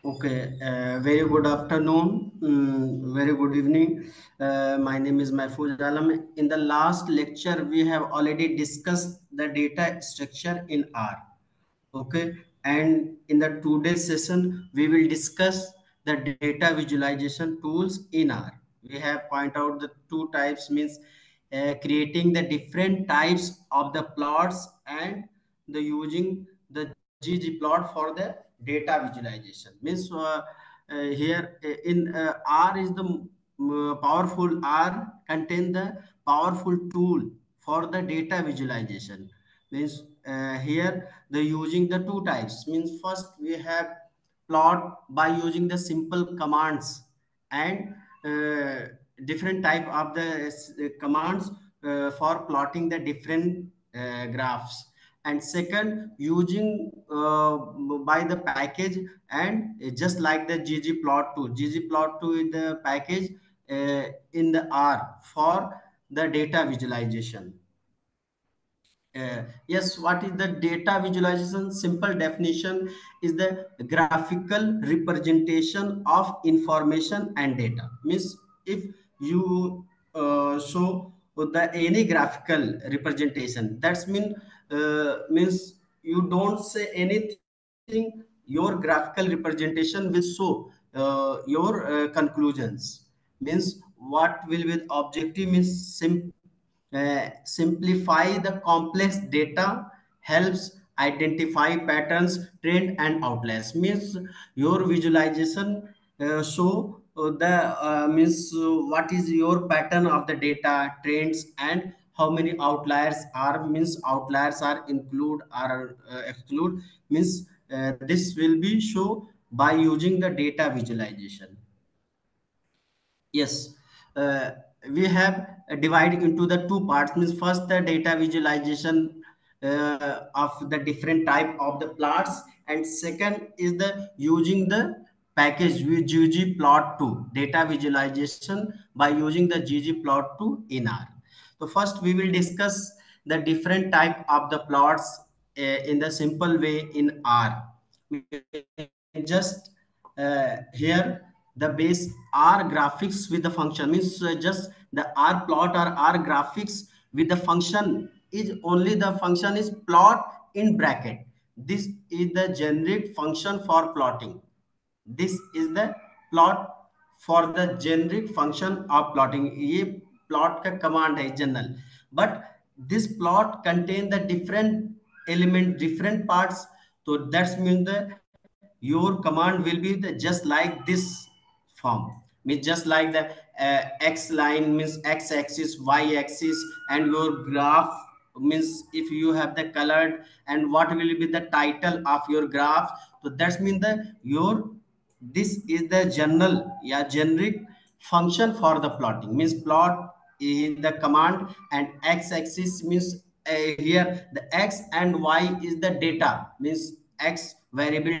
Okay, very good afternoon, very good evening. My name is Mahfooz Alam. In the last lecture, we have already discussed the data structure in R. Okay, and in the today's session, we will discuss the data visualization tools in R. We have point out the two types means creating the different types of the plots and the using the ggplot for the data visualization means here in R is the powerful R contain the powerful tool for the data visualization means here the using the two types means first we have plot by using the simple commands and different type of the commands for plotting the different graphs, and second using by the package and just like the ggplot2 is the package in the R for the data visualization. Yes, what is the data visualization? Simple definition is the graphical representation of information and data. Means if you show the any graphical representation, that's means you don't say anything. Your graphical representation will show your conclusions. Means what will be objective means simplify the complex data, helps identify patterns, trend and outliers. Means your visualization show the means what is your pattern of the data, trends and how many outliers are, means outliers are include or exclude, means this will be show by using the data visualization. Yes, uh, we have divided into the two parts. Means first the data visualization of the different type of the plots, and second is the using the package with ggplot2 data visualization by using the ggplot2 in R. So first we will discuss the different type of the plots in the simple way in R. Just here the base R graphics with the function means just the R plot or R graphics with the function is only the function is plot in bracket. This is the generic function for plotting. This is the plot for the generic function of plotting. ये plot का command है general, but this plot contain the different element, different parts. So that's mean the your command will be the just like this form, means just like the x line means x axis, y axis, and your graph means if you have the colored and what will be the title of your graph. So that's mean the your this is the general, yeah, generic function for the plotting. Means plot is the command and x axis means here the x and y is the data, means x variable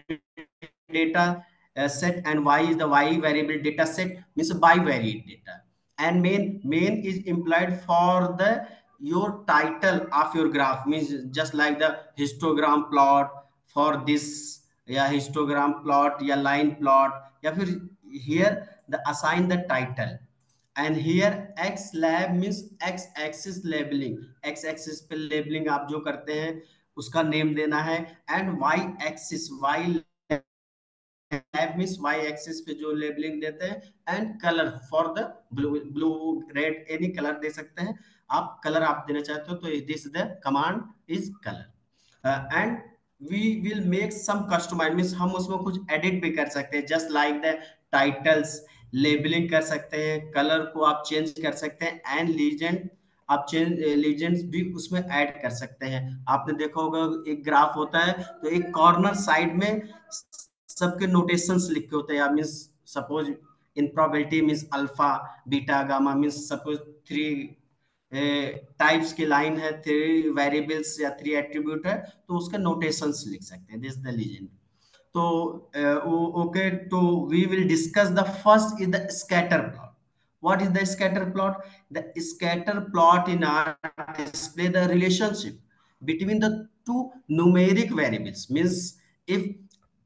data set and y is the y variable data set, means bivariate data. And main is implied for the your title of your graph, means just like the histogram plot for this, yeah, histogram plot, yeah, line plot, या फिर here the assign the title. And here x lab means x axis labeling, x axis पे labeling आप जो करते हैं उसका name देना है, and y axis y lab means y axis पे जो लेबलिंग देते हैं, and colour for the blue red any colour दे सकते हैं आप, कलर आप देना चाहते हो तो this the command is colour. And we will make some customize means हम उसमें कुछ एडिट भी कर सकते हैं, just like the titles labelling कर सकते हैं, कलर को आप चेंज कर सकते हैं, एंड लीजेंड आप चेंज लीजेंड्स भी उसमें ऐड कर सकते हैं. आपने देखा होगा एक ग्राफ होता है तो एक कॉर्नर साइड में सबके नोटेशंस लिखे होते हैं, means suppose in probability means alpha beta gamma, means suppose three types की लाइन है, थ्री वेरिएबल्स या थ्री एट्रीब्यूट है, तो उसके नोटेशंस लिख सकते हैं, दिस द लीजेंड. तो ओके, तो we will discuss the first is the scatter plot. What is the scatter plot? The scatter plot in R display the relationship between the two numeric variables. Means if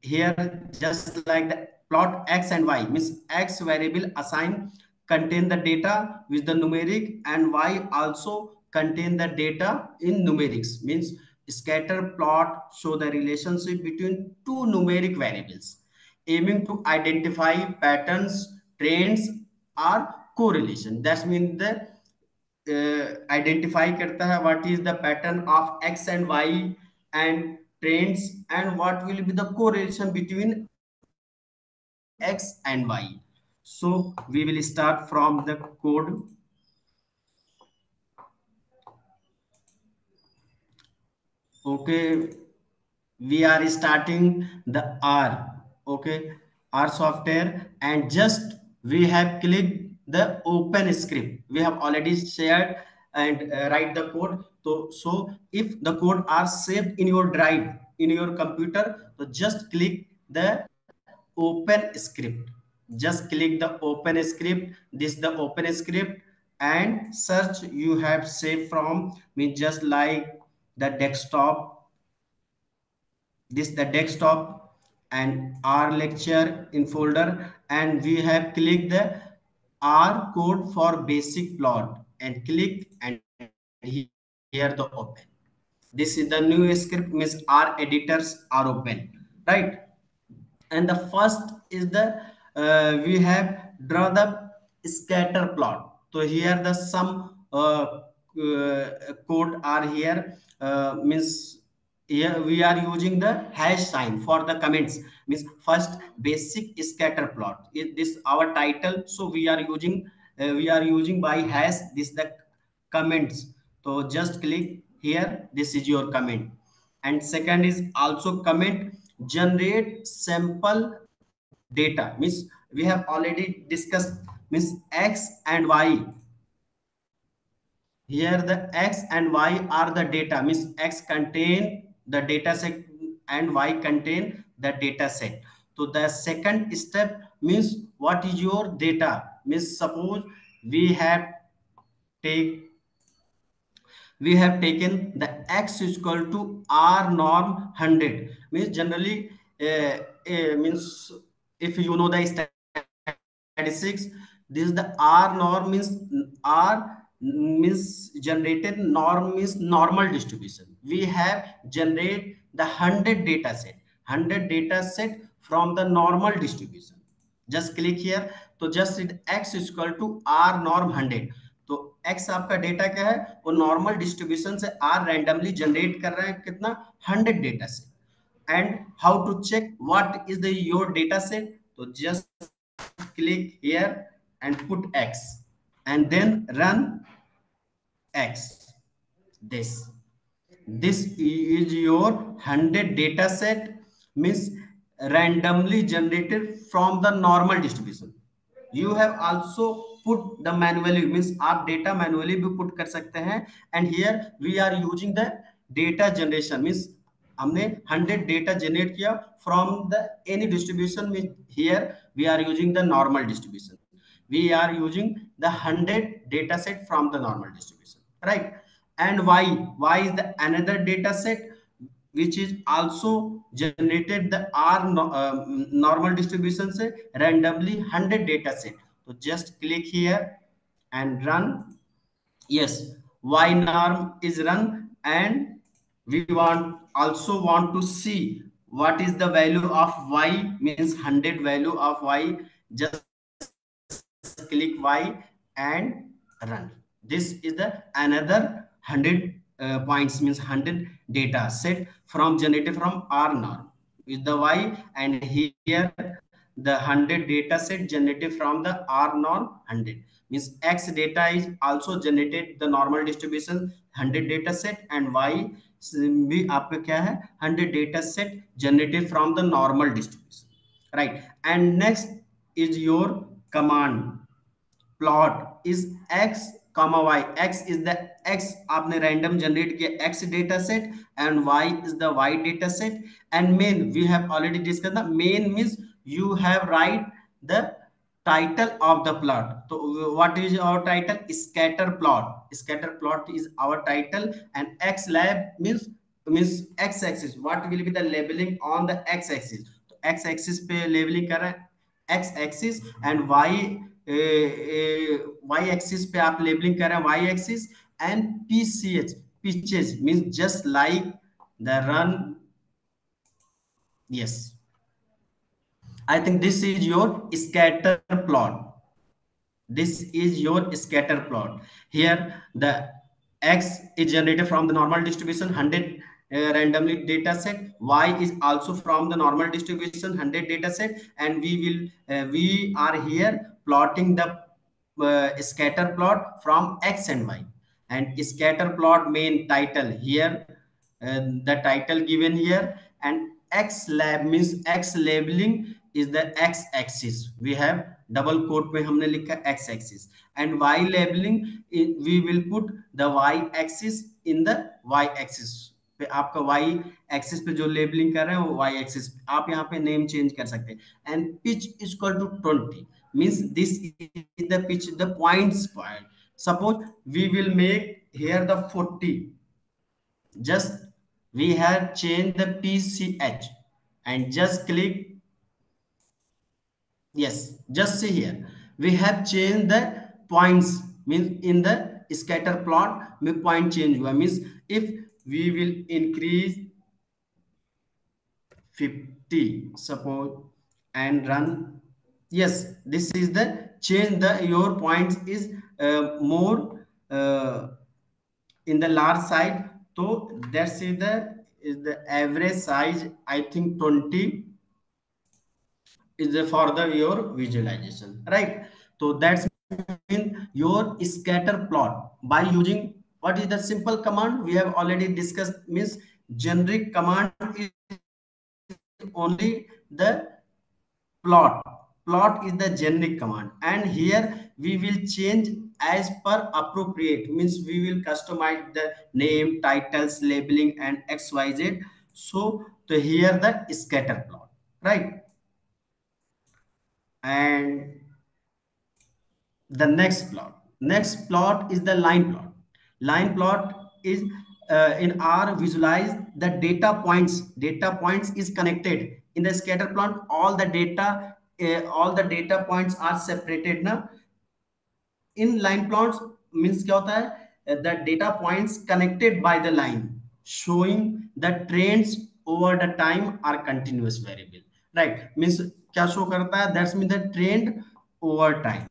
here just like the plot x and y means x variable assign contain the data with the numeric and y also contain the data in numerics means scatter plot show the relationship between two numeric variables aiming to identify patterns trends or correlation that means the identify करता है what is the pattern of x and y and trends and what will be the correlation between x and y. So we will start from the code. Okay, we are starting the R. Okay, R software and just we have clicked the open script. We have already shared and write the code. So if the code are saved in your drive in your computer, so just click the open script. Just click the open script. This the open script and search you have saved from me just like the desktop, this the desktop and R lecture in folder and we have clicked the R code for basic plot and click and here the open. This is the new script means R editors are open, right? And the first is the we have draw the scatter plot. So here the some code are here means here we are using the hash sign for the comments means first basic scatter plot is this our title so we are using by hash this the comments. So just click here, this is your comment. And second is also comment generate sample data means we have already discussed means x and y. Here the x and y are the data means x contain the data set and y contain the data set. So the second step means what is your data means suppose we have take we have taken the x is equal to r norm 100 means generally means if you know the statistics this is the r norm means r means generated norm means normal distribution we have generate the 100 data set 100 data set from the normal distribution. Just click here तो just read x is equal to r norm 100 तो x आपका data क्या है वो normal distribution से r randomly generate कर रहे हैं कितना 100 data set and how to check what is the your data set तो just click here and put x and then run x this is your 100 data set means randomly generated from the normal distribution. You have also put the manually means आप data manually भी put कर सकते हैं and here we are using the data generation means हमने 100 data generate किया from the any distribution में here we are using the normal distribution. We are using the 100 data set from the normal distribution, right? And y is the another data set which is also generated the normal distribution से randomly 100 data set. So just click here and run. Yes, y norm is run and we want to see what is the value of y means 100 value of y. Just click y and run. This is the another 100 points means 100 data set from generated from r norm with the y and here the 100 data set generated from the r norm 100 means x data is also generated the normal distribution 100 data set and y भी आपका क्या है 100 data set generated from the normal distribution, right? And next is your command plot is x comma y. X is the x आपने random generate किया x data set and y is the y data set and main we have already discussed the main means you have write the title of the plot. So what is our title? Scatter plot. Scatter plot is our title and x lab means x axis what will be the labeling on the x axis. X axis पे labelling कर रहे हैं x axis, and y axis पे आप labelling कर रहे हैं y axis, and PCH pitches means just like the run. Yes, I think this is your scatter plot. This is your scatter plot. Here the x is generated from the normal distribution 100 randomly data set, y is also from the normal distribution 100 data set, and we are here plotting the scatter plot from x and y. And scatter plot main title here, the title given here, and x lab means x labeling is the x axis, we have double quote में हमने लिखा x axis, and y labeling we will put the y axis in the y axis पे, आपका y axis पे जो labeling कर रहे हैं वो y axis, आप यहाँ पे name change कर सकते हैं. And pitch is equal to 20 means this is the pitch, the points point. Suppose we will make here the 40, just we have changed the pch and just click. Yes, just see here we have changed the points means in the scatter plot में point change हुआ means if we will increase 50 suppose and run. Yes, this is the change, the your points is more in the large side, so that's the average size, I think 20 is for the your visualization, right? So that's mean your scatter plot by using what is the simple command we have already discussed, means generic command is only the plot. Plot is the generic command, and here we will change as per appropriate means we will customize the name, titles, labeling, and xyz. So to here the scatter plot, right? And the next plot is the line plot. Line plot is in R visualize the data points is connected in the scatter plot, all the data points are separated now. In line plots means क्या होता है, the data points connected by the line showing the trends over the time are continuous variable, right? Means क्या show करता है, that's mean the trend over time,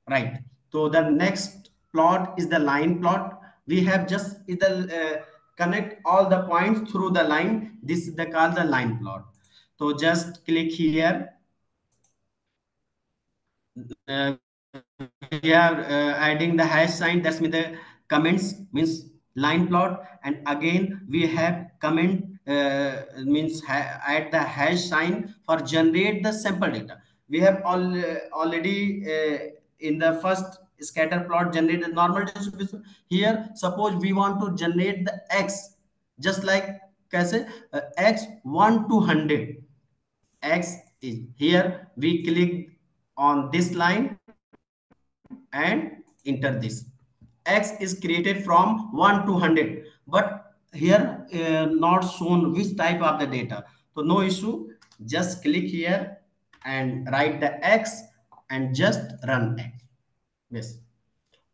right? So the next plot is the line plot. We have just is the connect all the points through the line, this is the called the line plot. So just click here. uh, we are adding the hash sign, that's mean the comments means line plot, and again we have comment means add the hash sign for generate the sample data. We have already in the first scatter plot generate the normal distribution. Here suppose we want to generate the x, just like कैसे x 1 to 100, x is here, we click on this line and enter this. X is created from 1 to 100, but here not shown which type of the data, so no issue, just click here and write the x and just run x. Yes,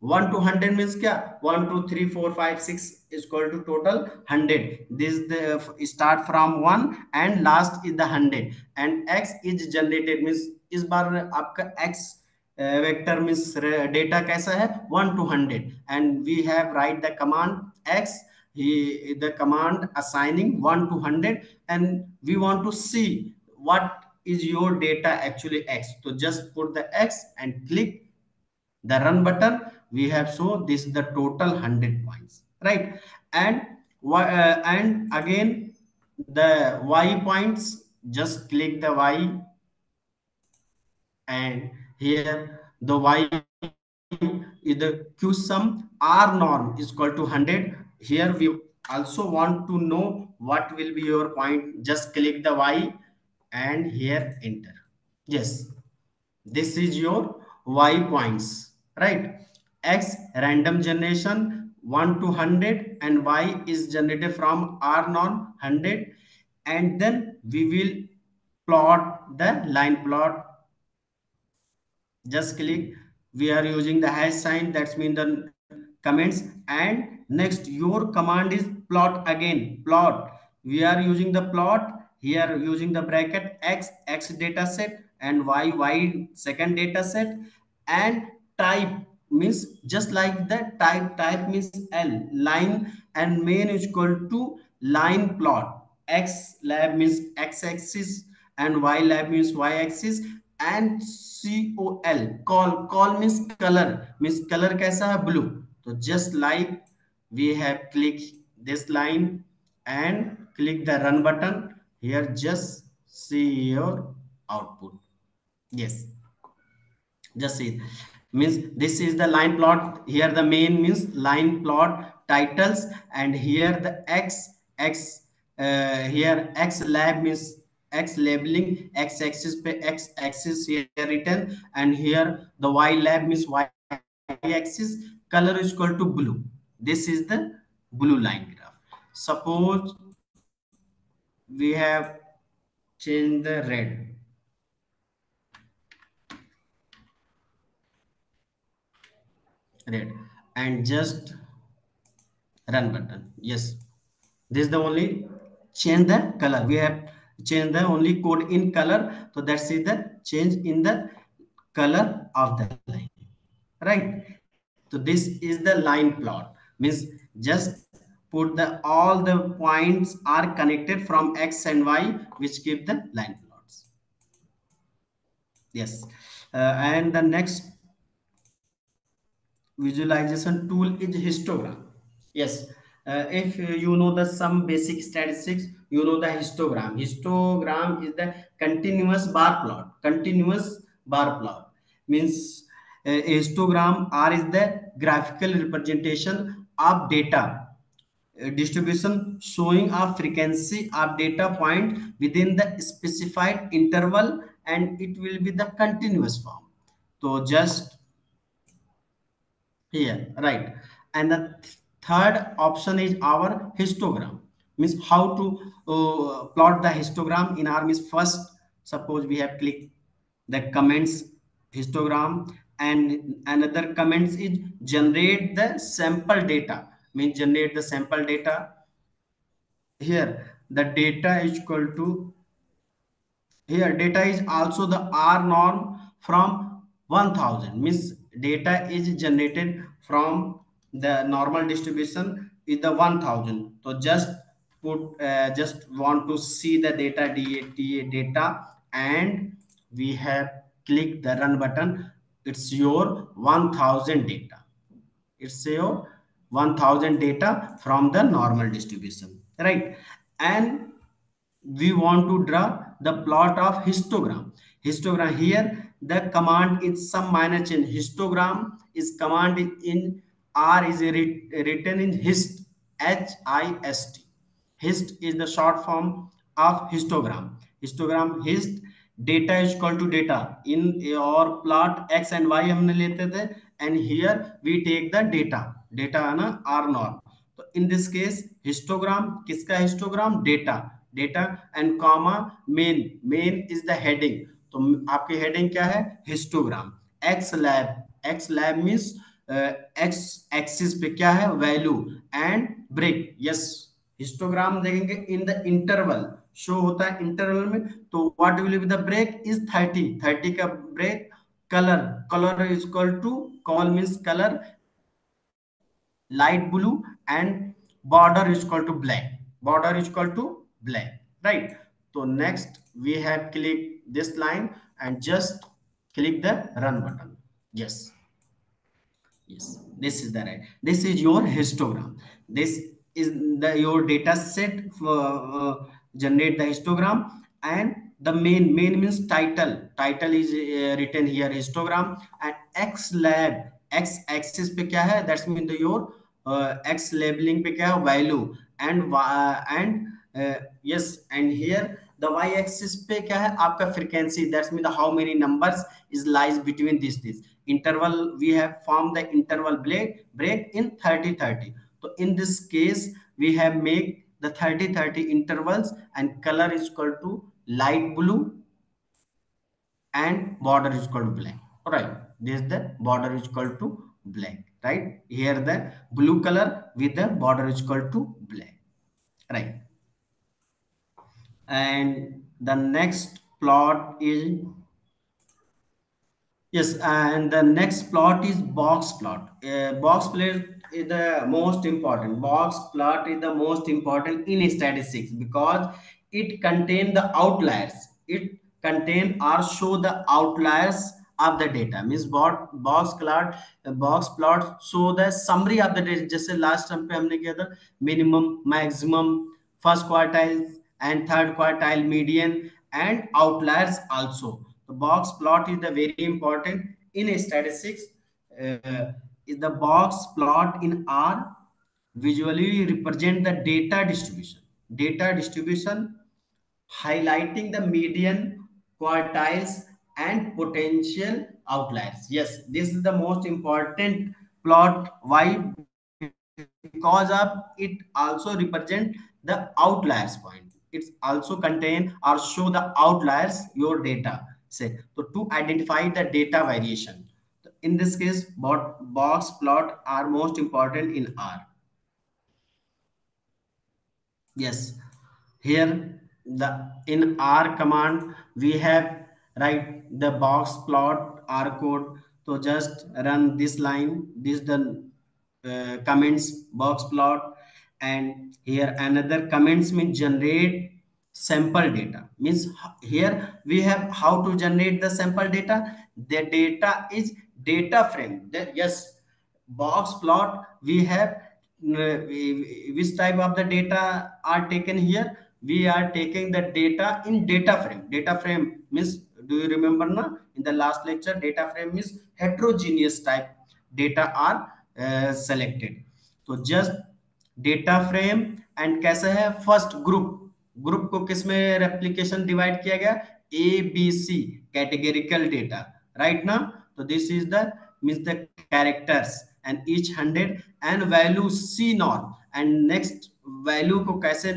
1 to 100 means क्या, 1 2 3 4 5 6 is equal to total 100. This the start from 1 and last is the 100, and x is generated means इस बार आपका x vector means data कैसा है 1 to 100, and we have write the command x, the command assigning 1 to 100, and we want to see what is your data actually x, so just put the x and click the run button. We have shown this is the total 100 points, right? And and again the y points, just click the y, and here the y is the q sum r norm is equal to 100. Here we also want to know what will be your point, just click the y and here enter. Yes, this is your y points, right? X random generation 1 to 100, and y is generated from r norm 100, and then we will plot the line plot. Just click, we are using the hash sign, that's mean the comments. And next your command is plot. Again plot, we are using the plot here using the bracket x data set and y second data set. And type means just like the type means l line, and main is equal to line plot. X lab means x axis and y lab means y axis. And call means color कैसा है blue. So just like we have click this line and click the run button here, just see your output. Yes, just see, means this is the line plot. Here the main means line plot titles, and here the x here x lab means x labeling, x axis pe x axis here written, and here the y lab means y axis. Color is equal to blue. This is the blue line graph. Suppose we have changed the red and just run button. Yes, this is the only change the color. We have changed the only code in color, so that's is the change in the color of the line, right? So this is the line plot, means just put the all the points are connected from x and y, which give the line plots. Yes, and the next visualization tool is histogram. Yes, if you know the some basic statistics, you know the histogram. Histogram is the continuous bar plot. Continuous bar plot means a histogram R is the graphical representation of data distribution showing a frequency of data point within the specified interval, and it will be the continuous form. So just here, right. And the third option is our histogram, means how to plot the histogram in our means. First, suppose we have clicked the comments histogram, and another comments is generate the sample data, means generate the sample data. Here the data is equal to, here data is also the r norm from 1000, means data is generated from the normal distribution is the 1000. So just put just want to see the data, and we have clicked the run button. It's your 1000 data. It's your 1000 data from the normal distribution, right? And we want to draw the plot of histogram. Histogram, here the command is some minor change. Histogram is command in r is written in hist, hist. Hist is the short form of histogram. Histogram hist, data is equal to data in और plot x and y हमने लेते थे, and here we take the data है ना r norm. तो in this case histogram किसका histogram data and comma main is the heading. तो आपकी heading क्या है histogram. x lab means x axis पे क्या है value and break. yes, histogram देखेंगे इन द इंटरवल शो होता है इंटरवल में. तो what will be the break is 30 का break. Colour is equal to col means colour light blue, and border is equal to black, right? So next we have click this line and just click the run button. Yes, yes, this is the right. This is your histogram. This is the your data set for generate the histogram. And the main means title is written here histogram. And x lab x axis पे क्या है, that's mean the your x labeling पे क्या है value. And yes, and here the y axis पे क्या है आपका frequency, that's mean the how many numbers is lies between this interval. We have formed the interval break in 30. So in this case we have make the 30-30 intervals, and color is equal to light blue, and border is equal to black. All right, this is the border is equal to black. Right here, the blue color with the border is equal to black. Right, and the next plot is, yes, and the next plot is box plot. Box plot is the most important. Box plot is the most important in statistics because it contain the outliers. It contain or show the outliers of the data. Means box plot show the summary of the data. जैसे last time पे हमने किया था minimum, maximum, first quartile and third quartile, median, and outliers also. The box plot is the very important in statistics. Is the box plot in R visually represent the data distribution. Data distribution highlighting the median, quartiles, and potential outliers. Yes, this is the most important plot. Why? Because of it also represent the outliers point. It's also contain or show the outliers your data set, so to identify the data variation. In this case, box plot are most important in R. Yes, here the in R command we have write the box plot R code. So just run this line. This the comments box plot, and here another comments means generate sample data. Means here we have how to generate the sample data. The data is data frame. That yes, box plot we have which type of the data are taken here. We are taking the data in data frame. Data frame means, do you remember now in the last lecture, data frame is heterogeneous type data are selected. तो just data frame and कैसे है first group. Group को किस में replication divide किया गया, A B C categorical data. Right ना, तो this is the means the characters and each 100 and value c norm. And next value को कैसे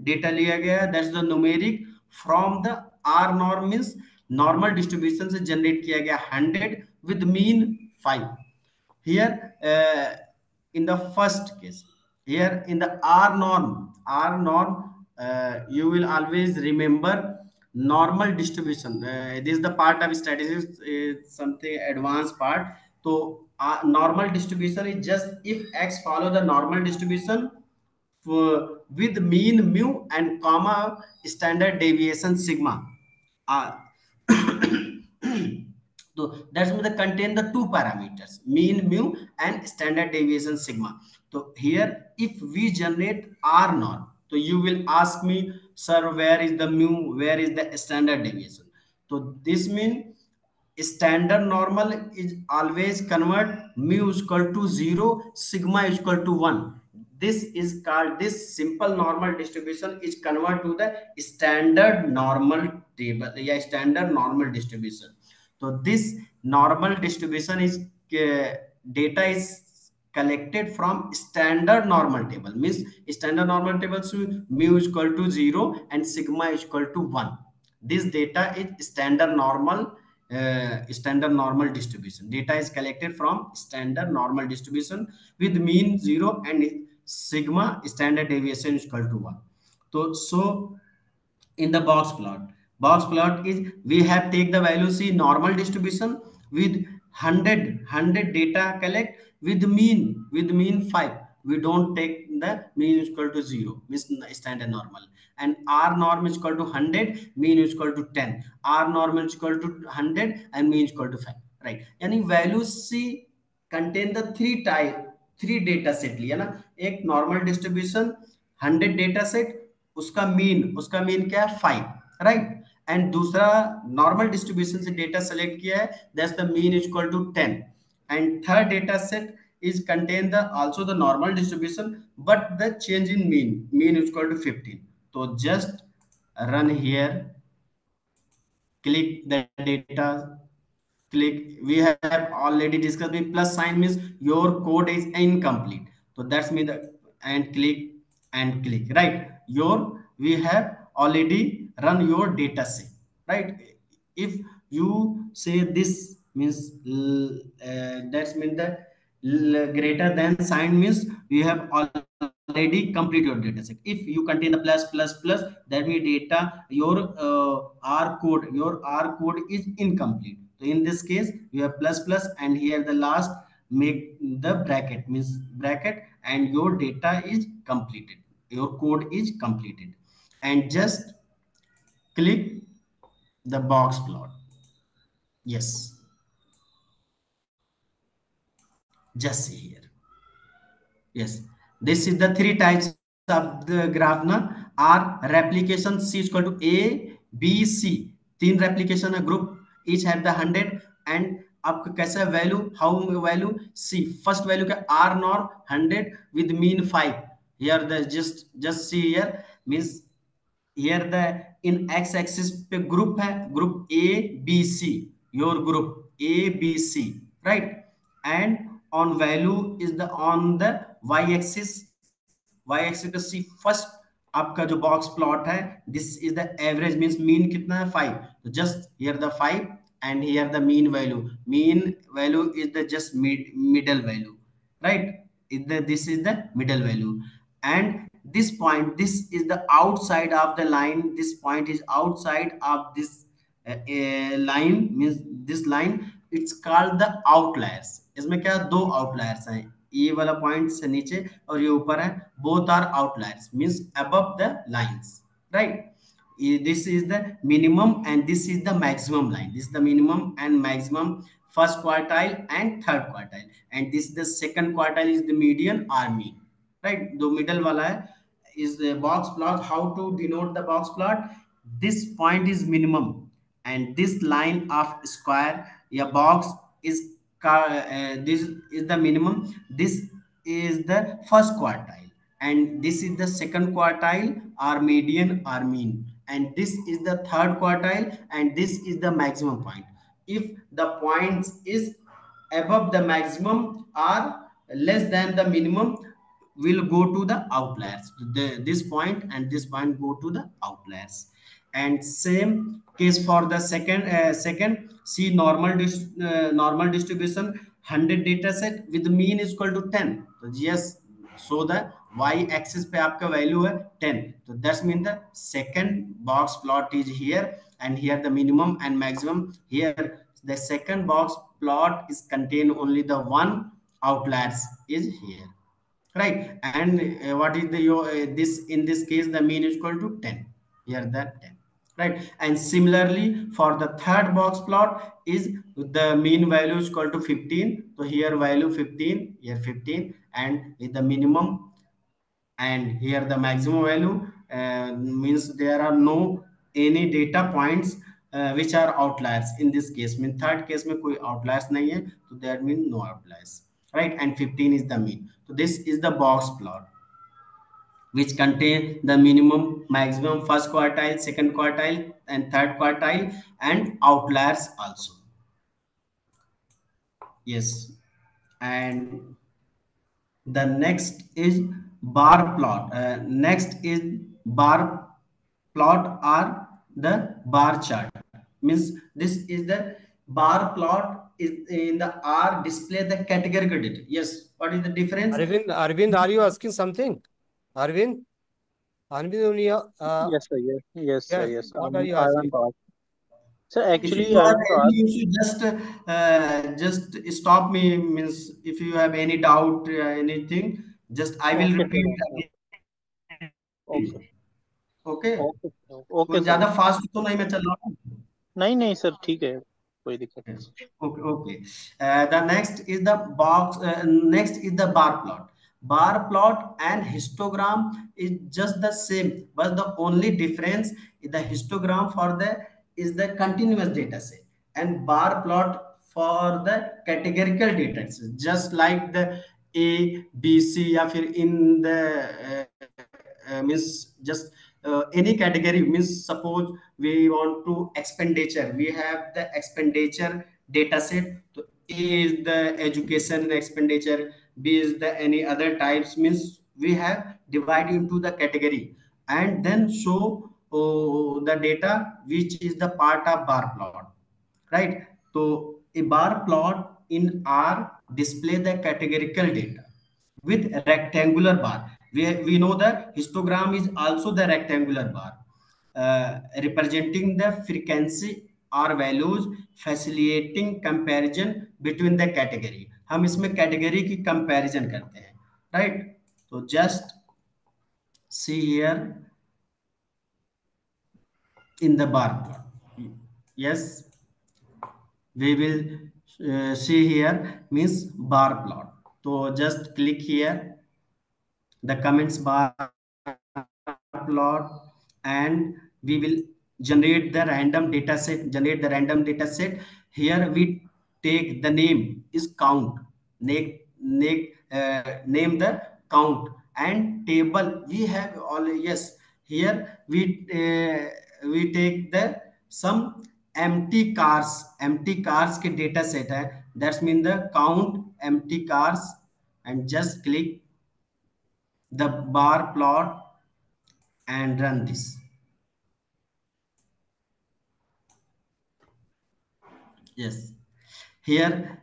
डेटा लिया गया, that's the numeric from the r norm. Means normal distribution से generate किया गया 100 with mean 5. Here in the first case, here in the r norm, you will always remember normal distribution. This is the part of statistics, something advanced part. So normal distribution is just if x follow the normal distribution with mean mu and comma standard deviation sigma. uh, so that's mean the contain the two parameters, mean mu and standard deviation sigma. So here if we generate r norm, so you will ask me, sir, where is the mu, where is the standard deviation? So this means standard normal is always convert mu is equal to 0, sigma is equal to 1. This is called, this simple normal distribution is convert to the standard normal table, yeah, standard normal distribution. So this normal distribution is data is collected from standard normal table. Means standard normal table, so mu is equal to 0 and sigma is equal to 1. This data is standard normal distribution. Data is collected from standard normal distribution with mean 0 and sigma standard deviation is equal to 1. So in the box plot is we have take the value c normal distribution with 100 data collect with mean 5. We don't take the mean is equal to 0, means standard normal, and r norm is equal to 100, mean is equal to 10, r norm is equal to 100 and mean is equal to 5. Right, यानी value c contain the three data set लिया ना. एक normal distribution 100 data set, उसका mean क्या है 5. Right, and दूसरा normal distribution से data select किया है, that's the mean is equal to 10. And third data set is contain the also the normal distribution but the change in mean is equal to 15. So just run here, click the data, click, we have already discussed with plus sign means your code is incomplete, so that's mean that, and click and click, right? We have already run your data set, right? If you say this means that's mean the greater than sign means you have already complete your data set. If you contain the plus plus plus, that means data your r code is incomplete. So in this case you have plus plus, and here the last make the bracket means bracket, and your data is completed, your code is completed. And just click the box plot. Yes, just see here. Yes, this is the three types of the graph na. R replication C is equal to A B C, तीन replication है group, each have the 100. and आपका कैसा value, how value C first value का R nor 100 with mean 5. Here the just see here means here the in x axis पे group है, group A B C, your group A B C, right? And on value is the on the y axis, y axis का C first आपका जो box plot है, this is the average means mean कितना है 5. तो just here the 5 and here the mean value is the just middle value, right? This is the middle value. And this point, this is the outside of the line, this point is outside of this line means this line, it's called the outliers. इसमें क्या दो outliers हैं, ये वाला point से नीचे और ये ऊपर है, both are outliers means above the lines, right? This is the minimum and this is the maximum line. This is the minimum and maximum first quartile and third quartile, and this is the second quartile is the median or mean, right? The middle wala hai is the box plot. How to denote the box plot? This point is minimum and this line of square या box is this is the minimum, this is the first quartile, and this is the second quartile or median or mean, and this is the third quartile, and this is the maximum point. If the points is above the maximum or less than the minimum, will go to the outliers. This point and this point go to the outliers. And same case for the second see normal distribution 100 data set with mean is equal to 10. So yes, so the y axis पे आपका value है 10. So that's mean the second box plot is here, and here the minimum and maximum. Here the second box plot is contain only the one outliers is here, right? And what is the your this in this case the mean is equal to 10, here that 10, right? And similarly for the third box plot is the mean value is equal to 15. So here value 15, here 15, and with the minimum and here the maximum value means there are no any data points which are outliers. In this case mean third case में कोई outliers नहीं है, so that means no outliers, right? And 15 is the mean. So this is the box plot which contain the minimum, maximum, first quartile, second quartile, and third quartile, and outliers also. Yes, and the next is bar plot. Next is bar plot or the bar chart. Means this is the bar plot is in the R display the categorical data. Yes, what is the difference? Arvind, are you asking something? Arvind, only, Yes, sir. Yes, yes, sir. yes. Yes. What are you I want asking? to ask. So If you actually, I have want to any ask. issue, just stop me. Means if you have any doubt, anything, just I will Okay, sir. repeat Okay. again. Okay. Okay, Okay. कोई Okay, sir. ज्यादा fast तो नहीं मैं चल रहा हूँ. नहीं नहीं सर ठीक है कोई दिक्कत नहीं. Yes. Okay. Okay. The next is the box. Next is the bar plot. Bar plot and histogram is just the same, but the only difference is the histogram for the is the continuous data set, and bar plot for the categorical data set. Just like the A, B, C, या फिर in the means just any category means suppose we want to expenditure, we have the expenditure data set. So A is the education expenditure, B is the any other types means we have divided into the category and then show the data which is the part of bar plot, right? So a bar plot in R display the categorical data with rectangular bar. We know the histogram is also the rectangular bar, representing the frequency or values, facilitating comparison between the category. हम इसमें category की comparison करते हैं, right? So just see here in the bar plot. Yes, we will see here means bar plot. So just click here the comments bar plot and we will generate the random data set. Here we take the name is count, name the count and table we have all. Yes, here we take the some empty cars के data set है, that's mean the count empty cars and just click the bar plot and run this. Yes, here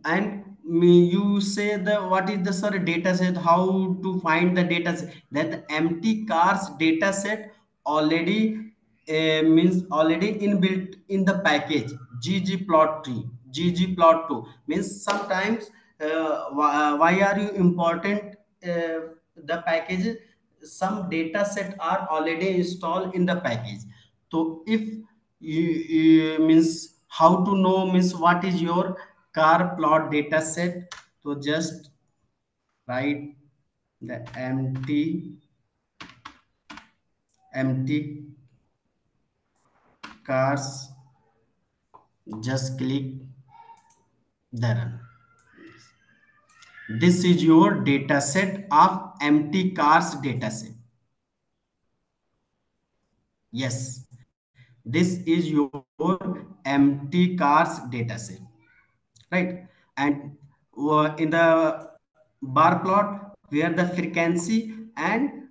and you say the what is the sorry data set, how to find the data set, that the empty cars data set already means already inbuilt in the package ggplot2 means sometimes why are you important the packages, some data set are already installed in the package. So if you means how to know means what is your car plot data set, so just write the empty cars, just click the run. This is your data set of empty cars data set. Yes, this is your empty cars data set, right? And in the bar plot where the frequency and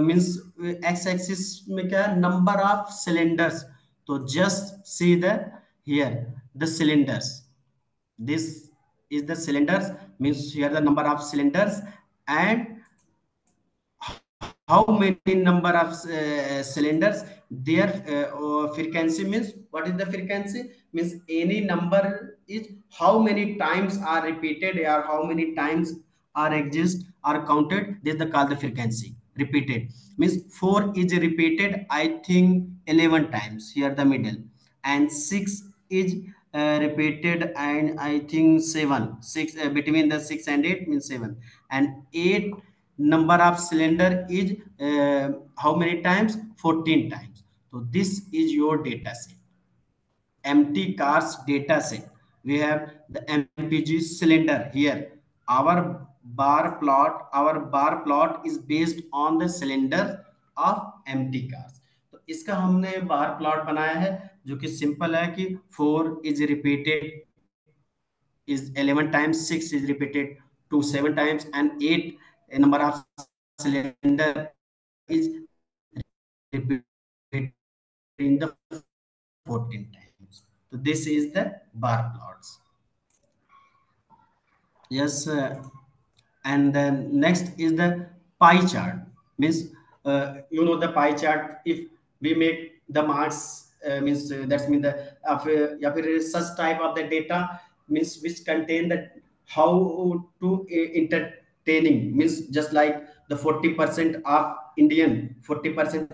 means x-axis make a number of cylinders, so just see the here the cylinders, this is the cylinders means here the number of cylinders and how many number of cylinders their frequency means what is the frequency means any number is how many times are repeated or how many times are exist are counted, this is the called the frequency. Repeated means 4 is repeated I think 11 times here the middle, and 6 is repeated and I think 6 between the 6 and 8 means 7, and 8 number of cylinder is how many times 14 times. So this is your data set, empty cars data set. We have the mpg cylinder here. Our bar plot is based on the cylinder of empty cars. तो इसका हमने bar plot बनाया है जो कि simple है कि 4 is repeated is 11 times, 6 is repeated to 7 times, and 8 a number of cylinder is repeated in the 14 times. So this is the bar plots. Yes, and then next is the pie chart. Means you know the pie chart. If we make the marks means that's mean the या फिर such type of the data means which contain the how to entertaining means just like the 40% of Indian 40%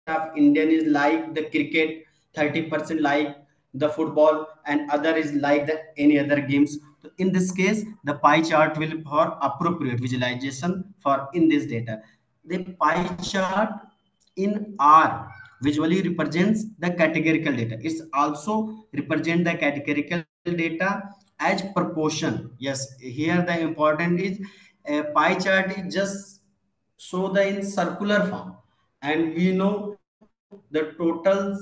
of Indian is like the cricket, 30% like the football, and other is like the any other games. So in this case, the pie chart will for appropriate visualization for in this data. The pie chart in R visually represents the categorical data. It's also represent the categorical data as proportion. Yes, here the important is a pie chart is just show the in circular form, and we know the total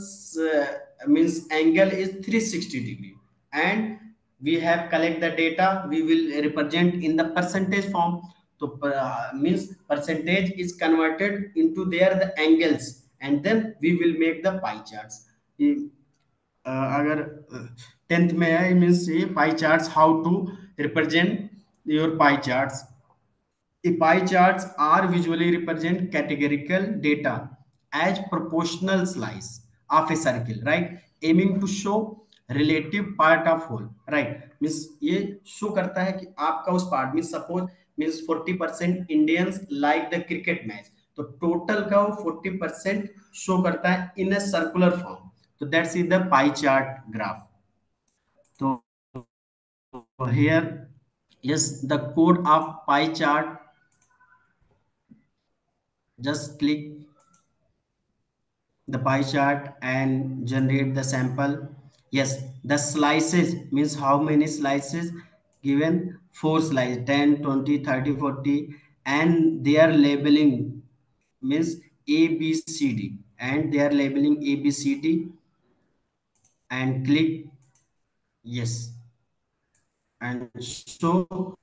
means angle is 360-degree, and we have collect the data we will represent in the percentage form. तो means percentage is converted into their the angles, and then we will make the pie charts. अगर 10th में है means ये pie charts, how to represent your pie charts. Pie charts are visually represent categorical data as proportional slice of a circle, right? Aiming to show relative part of whole, right? Means ये show करता है कि आपका उस part में suppose means 40% Indians like the cricket match, तो total का वो 40% show करता है in a circular form. तो that's is the pie chart graph. तो here yes, the code of pie chart, just click the pie chart and generate the sample. Yes, the slices means how many slices given, 4 slices, 10, 20, 30, 40, and they are labeling means a b c d, and they are labeling a b c d, and click yes, and show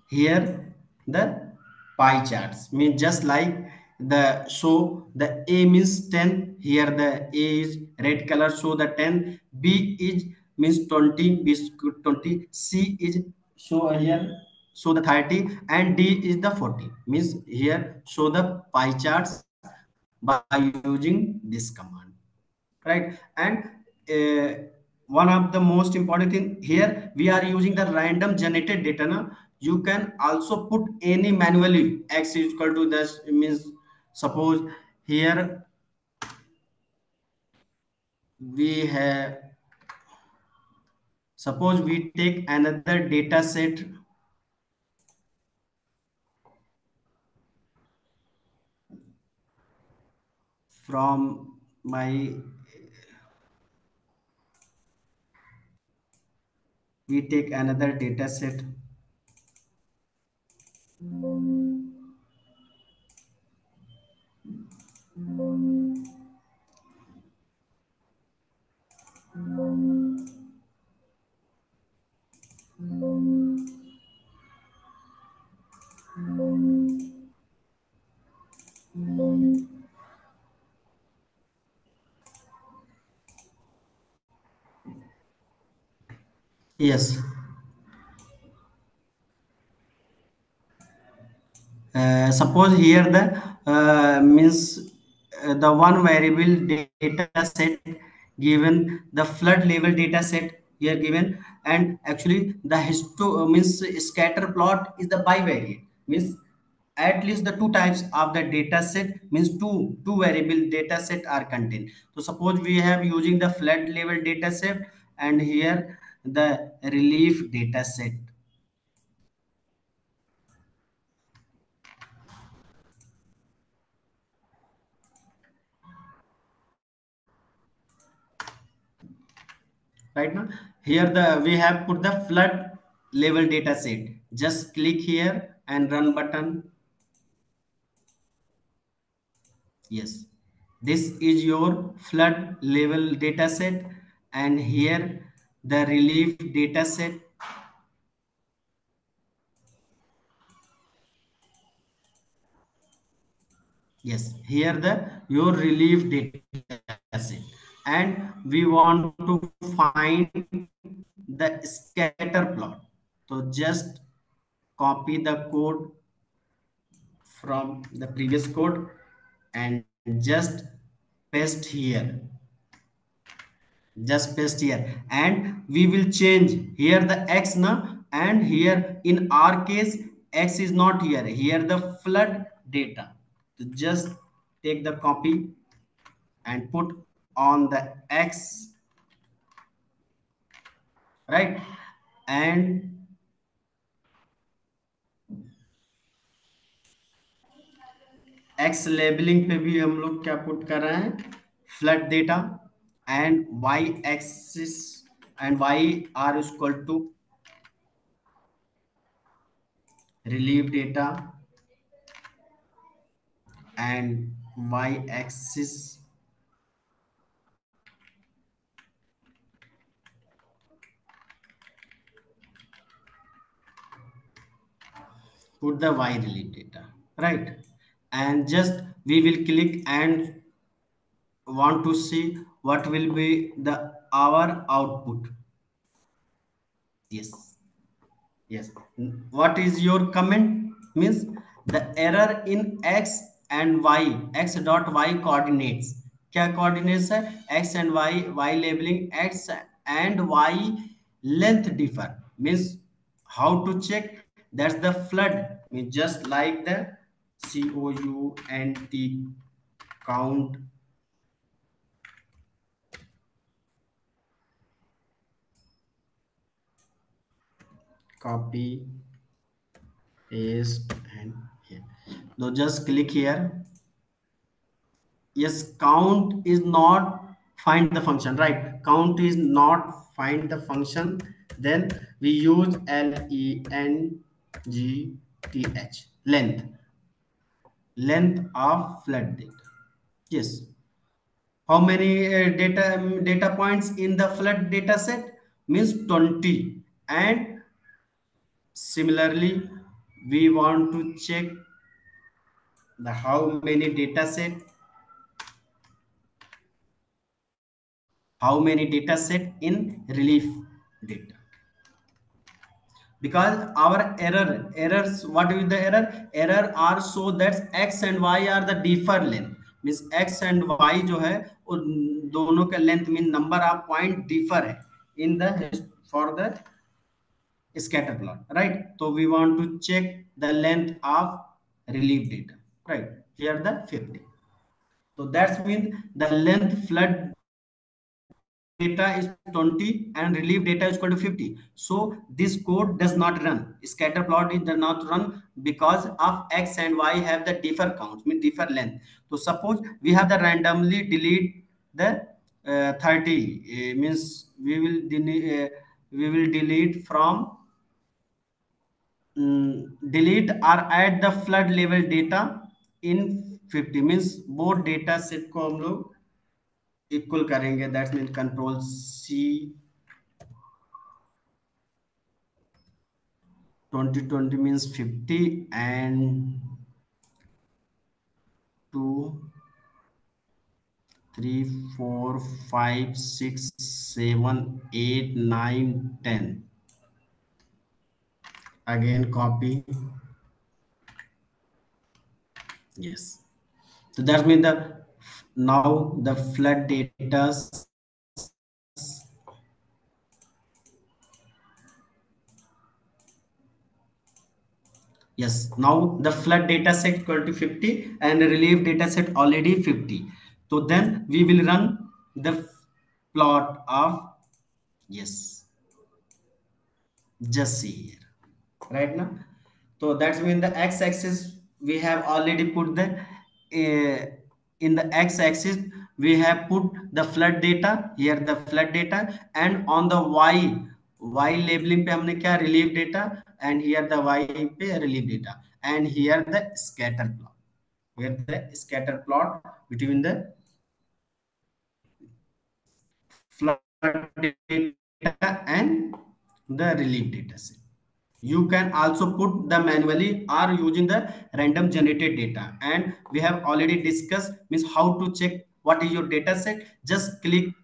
here the pie charts means just like the show the a means 10, here the a is red color, show the 10, b is means 20, b is 20, c is show here, show the 30, and d is the 40, means here show the pie charts by using this command, right? And one of the most important thing here, we are using the random generated data now. You can also put any manually, x is equal to this means suppose here we have, suppose we take another data set from my, we take another data set. Yes, suppose here the means the one variable data set given, the flood level data set here given, and actually the histo means scatter plot is the bivariate, means at least the two types of the data set, means two variable data set are contained. So suppose we have using the flood level data set, and here the relief data set, right now. Here the we have put the flood level data set, just click here and run button. Yes, this is your flood level data set, and here the relief data set. Yes, here the your relief data set, and we want to find the scatter plot. So just copy the code from the previous code and just paste here, just paste here, and we will change here the x now, and here in our case x is not here, here the flood data. So just take the copy and put on the x, right? And x labelling पे भी हम लोग क्या put कर रहे हैं, flood data, and y axis and y are equal to relieve data, and y axis put the y relate data, right? And just we will click and want to see what will be the our output. Yes, yes. What is your comment? Means the error in x and y, x dot y coordinates. क्या coordinates है? X and y labeling x and y length differ. Means how to check? That's the flood. Means just like the count count, copy, paste, and here. So just click here. Yes, count is not find the function, right? Count is not find the function. Then we use length, length of flood data. Yes. How many data points in the flood data set? Means 20. And similarly, we want to check the how many data set, in relief data. Because our errors, what is the error are so that x and y are the differ length. Means x and y जो है वो दोनों का length mean number of point differ है in the for the scatter plot, right? So we want to check the length of relief data, right? Here the 50. So that's means the length flood data is 20 and relief data is equal to 50. So this code does not run. Scatter plot is does not run because of x and y have the differ counts, mean differ length. So suppose we have the randomly delete the 30 means we will delete from delete or add the flood level data in 50 means both data set को हम लोग equal करेंगे. That's mean control c 2020 means 50 and 2 3 4 5 6 7 8 9 10. Again copy. Yes, so that means the now the flood data. Yes, now the flood data set equal to 50 and the relief data set already 50. So then we will run the plot of, yes, just see here, right now. So that's mean the x-axis we have already put the in the x-axis we have put the flood data here, the flood data, and on the y labeling पे हमने क्या relief data, and here the y पे relief data, and here the scatter plot, where the scatter plot between the flood data and the relief data set. You can also put the manually or using the random generated data, and we have already discussed means how to check what is your data set. Just click,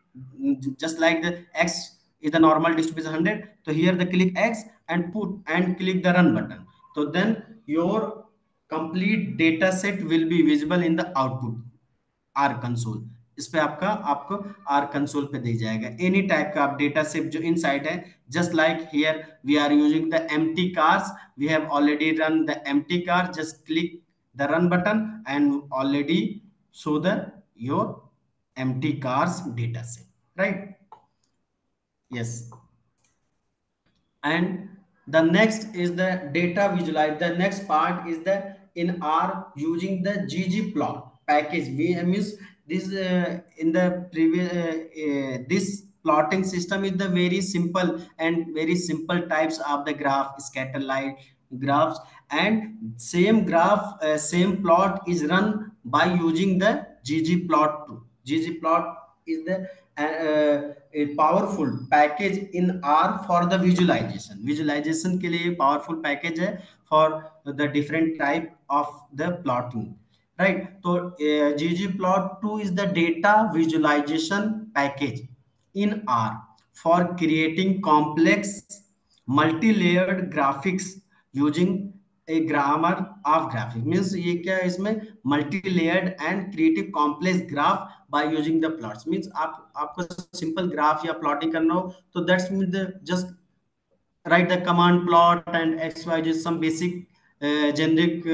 just like the x is the normal distribution 100, so here the click x and put and click the run button. So then your complete data set will be visible in the output R console. इस पे आपका आपको are console पे दे जाएगा any type का आप data set जो inside है. Just like here we are using the empty cars, we have already run the empty car. Just click the run button and already show the your empty cars data set, right? Yes. And the next is the data visualize. The next part is the in R using the ggplot package. We means this in the previous this plotting system is the very simple and very simple types of the graph, scatter light graphs, and same graph same plot is run by using the ggplot too. Ggplot is the a powerful package in R for the visualization. Visualization के लिए powerful package है for the different type of the plotting, right? तो ggplot2 is the data visualization package in R for creating complex multi-layered graphics using a grammar of graphics. Means ये क्या है इसमें multi-layered and creative complex graph by using the plots. Means आपको simple graph या plotting करना हो तो that's mean the just write the command plot and xyz some basic generic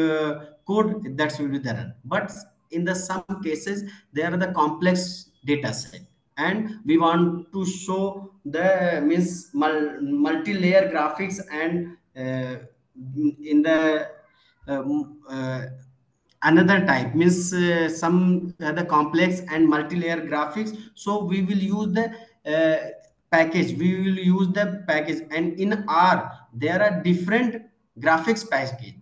code that will be there, but in the some cases there are the complex data set and we want to show the means multi-layer graphics and in the another type means some other complex and multi-layer graphics, so we will use the package, we will use the package, and in R there are different graphics package.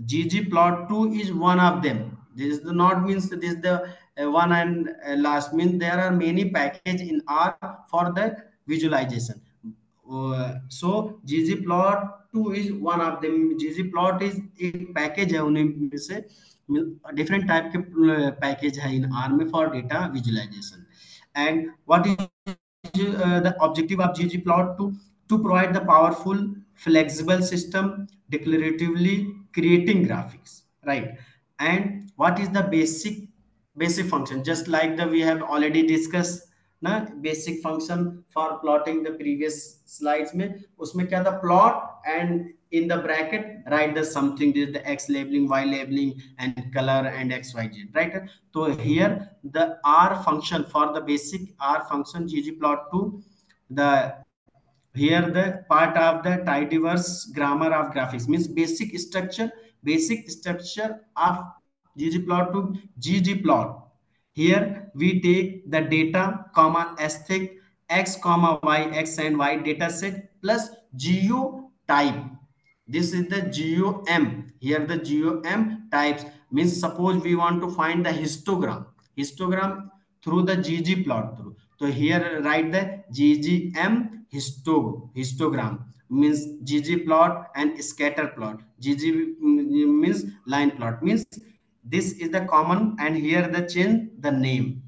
ggplot2 is one of them. This is the not means this is the one and last means there are many package in R for the visualization. So ggplot2 is one of them. ggplot is एक package है उन्हीं में से different type के package है in R में for data visualization. And what is the objective of ggplot to provide the powerful flexible system declaratively creating graphics, right? And what is the basic function, just like the we have already discussed ना basic function for plotting the previous slides में उसमें क्या था plot and in the bracket write the something, this is the x labeling, y labeling and color and xyz, right? So here the R function for the basic R function ggplot2, the here the part of the tidyverse grammar of graphics means basic structure of ggplot2 ggplot. Here we take the data comma aesthetic x comma y x and y data set plus geo type. This is the gom. Here the gom types means suppose we want to find the histogram through the ggplot through. So here write the ggm histogram means ggplot and scatter plot. Gg means line plot means this is the common, and here the change the name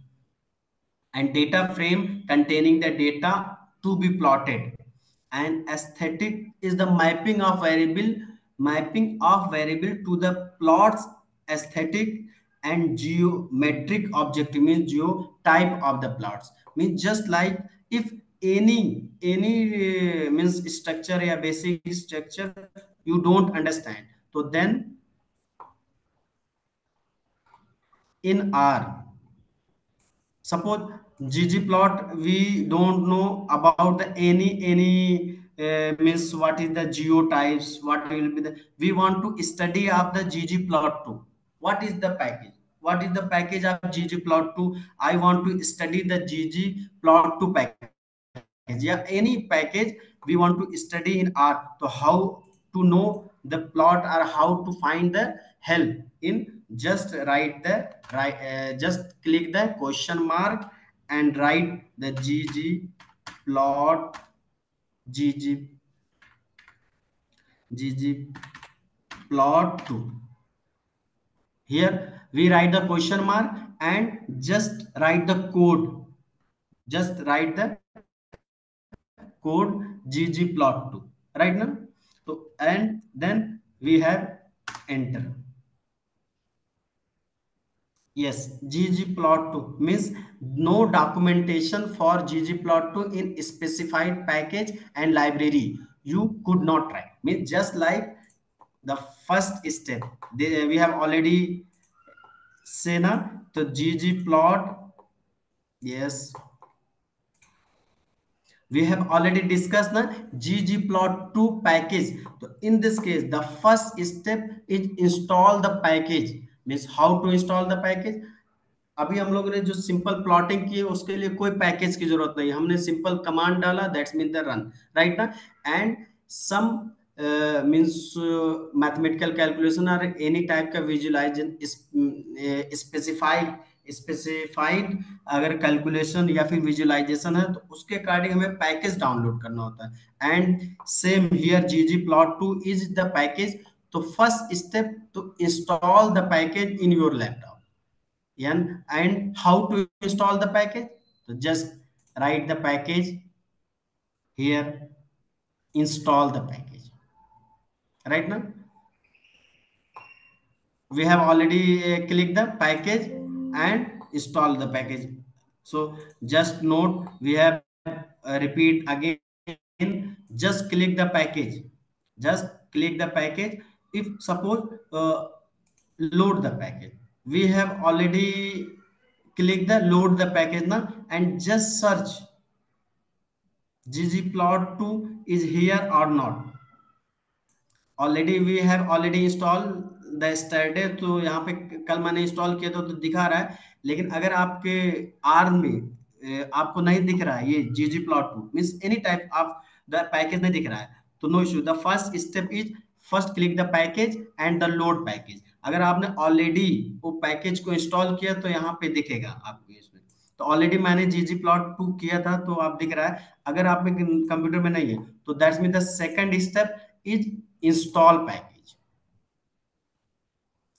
and data frame containing the data to be plotted. And aesthetic is the mapping of variable to the plots aesthetic, and geometric objective means geo type of the plots means just like if any means structure or basic structure you don't understand, so then in R suppose ggplot we don't know about the any means what is the geotypes, what will be the we want to study of the ggplot2. What is the package, what is the package of ggplot2? I want to study the ggplot2 package, yeah, any package we want to study in R. So how to know the plot or how to find the help in, just write the just click the question mark and write the gg ggplot2. Here we write the question mark and just write the code, just write the code ggplot2 right now. So and then we have enter. Yes, ggplot2 means no documentation for ggplot2 in specified package and library you could not try, means just like the first step we have already say na to ggplot. Yes, we have already discussed the ggplot2 package. So in this case the first step is install the package, means how to install the package. अभी हम लोगों ने जो simple plotting की है उसके लिए कोई पैकेज की जरूरत नहीं, हमने सिंपल कमांड डाला that's mean the run right ना, and some means mathematical calculation और एनी टाइप का विजुलाइजेशन स्पेसिफाइड स्पेसिफाइड अगर कैलकुलेशन या फिर विजुअलाइजेशन है तो उसके अकॉर्डिंग हमें पैकेज डाउनलोड करना होता है। And same here ggplot2 is the package. तो first step to install the package in your laptop. And how to install the package? So just write the package here, install the package. Right now, we have already clicked the package and install the package. So just note, we have repeat again, just click the package, just click the package. If suppose load the package, we have already click the load the package now, and just search ggplot2 is here or not. Already we have already install the state, तो यहाँ पे कल मैंने install किया था तो दिखा रहा है। लेकिन अगर आपके आर में आपको नहीं दिख रहा है ये ggplot2 means any type of the package नहीं दिख रहा है, तो no issue. The first step is first click the package and the load package. अगर आपने ऑलरेडी वो पैकेज को इंस्टॉल किया तो यहाँ पे दिखेगा आपको इसमें। तो ऑलरेडी मैंने ggplot2 किया था तो आप दिख रहा है। अगर आप में कंप्यूटर में नहीं है तो that's mean the second step is install package.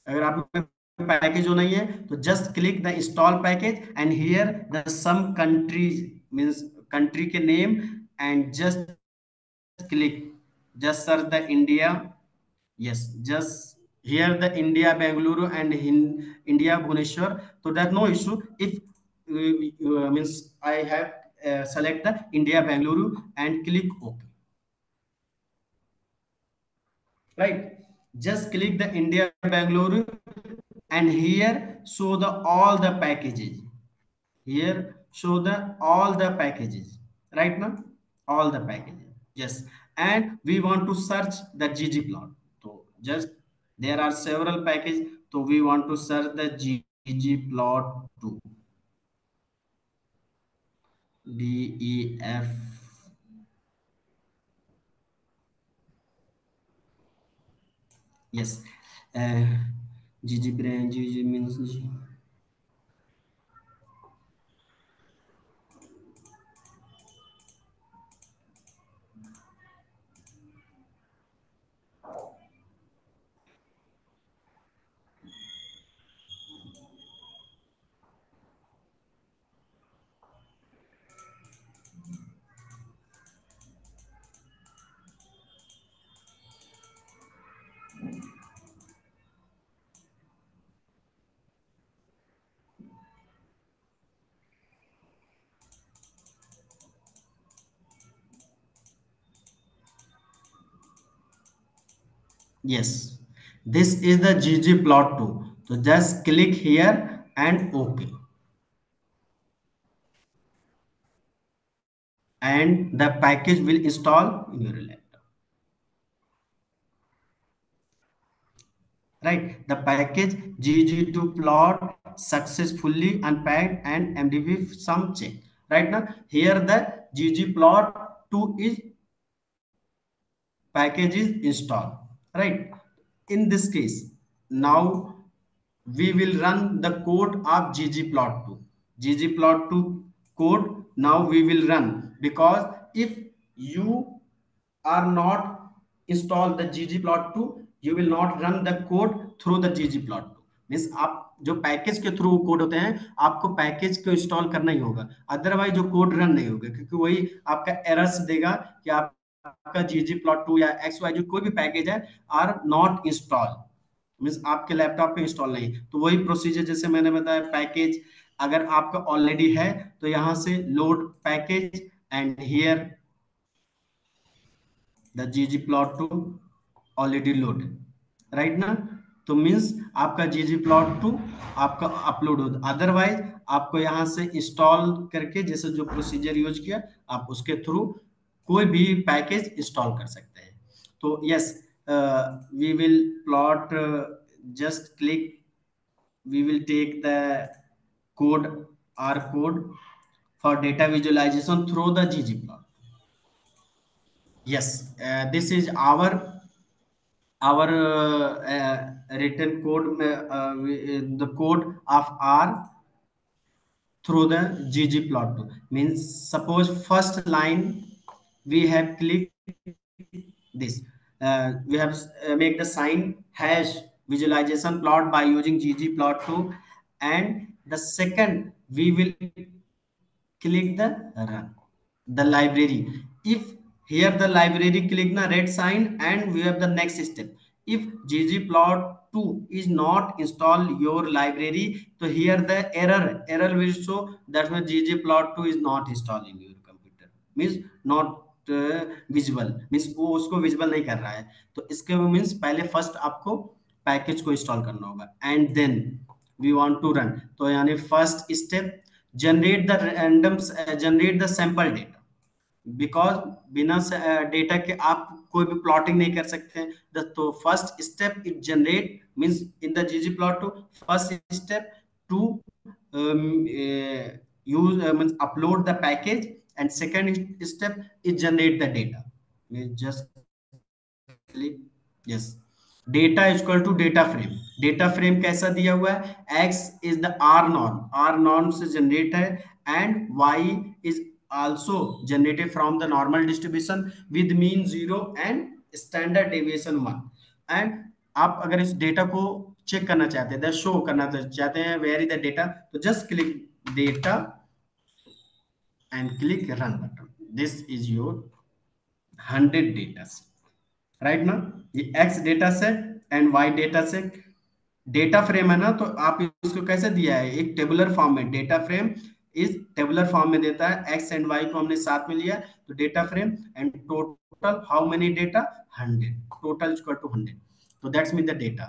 अगर आप पैकेज जो नहीं है तो just click the install package and here the some countries means country के name and just click, just search the India, yes, just here the India Bengaluru and India Bhubaneswar, so that no issue. If means I have select the India Bengaluru and click OK, right? Just click the India Bangalore and here show the all the packages. Here show the all the packages, right now, all the packages. Yes, and we want to search the ggplot. So just there are several packages, so we want to search the ggplot2 def. Yes, uh, gg means yes, this is the ggplot2. So just click here and OK, and the package will install in your laptop. Right, the package gg2plot successfully unpacked and mdb some check. Right now here the ggplot2 is package is installed, right? In this case, now we will run the code of ggplot2. Ggplot2 code now we will run, because if you are not install the ggplot2, you will not run the code through the ggplot2। Means आप जो package के through code होते हैं आपको package को install करना ही होगा, otherwise जो कोड रन नहीं होगा, क्योंकि वही आपका एरर्स देगा कि आपका ggplot2 या xyz कोई भी पैकेज है आर नॉट इंस्टॉल, मीन्स आपके लैपटॉप पे इंस्टॉल नहीं। तो वही प्रोसीजर जैसे मैंने बताया, पैकेज अगर आपका ऑलरेडी है तो यहां से load package and here the ggplot2 already load, right ना। तो मीन्स आपका ggplot2 आपका अपलोड हो, अदरवाइज आपको यहां से इंस्टॉल करके जैसे जो प्रोसीजर यूज किया आप उसके थ्रू कोई भी पैकेज इंस्टॉल कर सकते हैं। तो yes, we will plot, just click, we will take the code, R code for data visualization through the ggplot. Yes, this is our written code, the code of R through the ggplot2. Means suppose first line we have clicked this, we have make the sign hash visualization plot by using ggplot2, and the second we will click the run the library. If here the library click the red sign, and we have the next step. If ggplot2 is not install your library, so here the error will show that means ggplot2 is not installed in your computer, means not visible, means वो उसको visible नहीं कर रहा है। तो इसके means पहले first आपको पैकेज को इंस्टॉल करना होगा, and then we want to run. तो यानी first step, generate the sample data, because बिना डेटा के आप कोई भी प्लॉटिंग नहीं कर सकते हैं। तो first step it generate means in the GG plot two, first step to use means upload the package, and second step is generate the data। just click yes, data is equal to data frame कैसा दिया हुआ है, x is the r norm से generate है, and y is also generated from the normal distribution with mean 0 and standard deviation 1। and आप अगर इस data को चेक करना चाहते हैं, शो करना चाहते हैं वेयर इज द डेटा, तो just click data and click run button। this is your 100 data set, right ना। ये x data set and y data set data frame है ना, तो आप इसको कैसे दिया है, एक टेबुलर फॉर्म में। डेटा फ्रेम इस टेबुलर फॉर्म में देता है, x एंड y को हमने साथ में लिया, तो data frame and total how many data 100, total equal to 100। तो that's mean the data,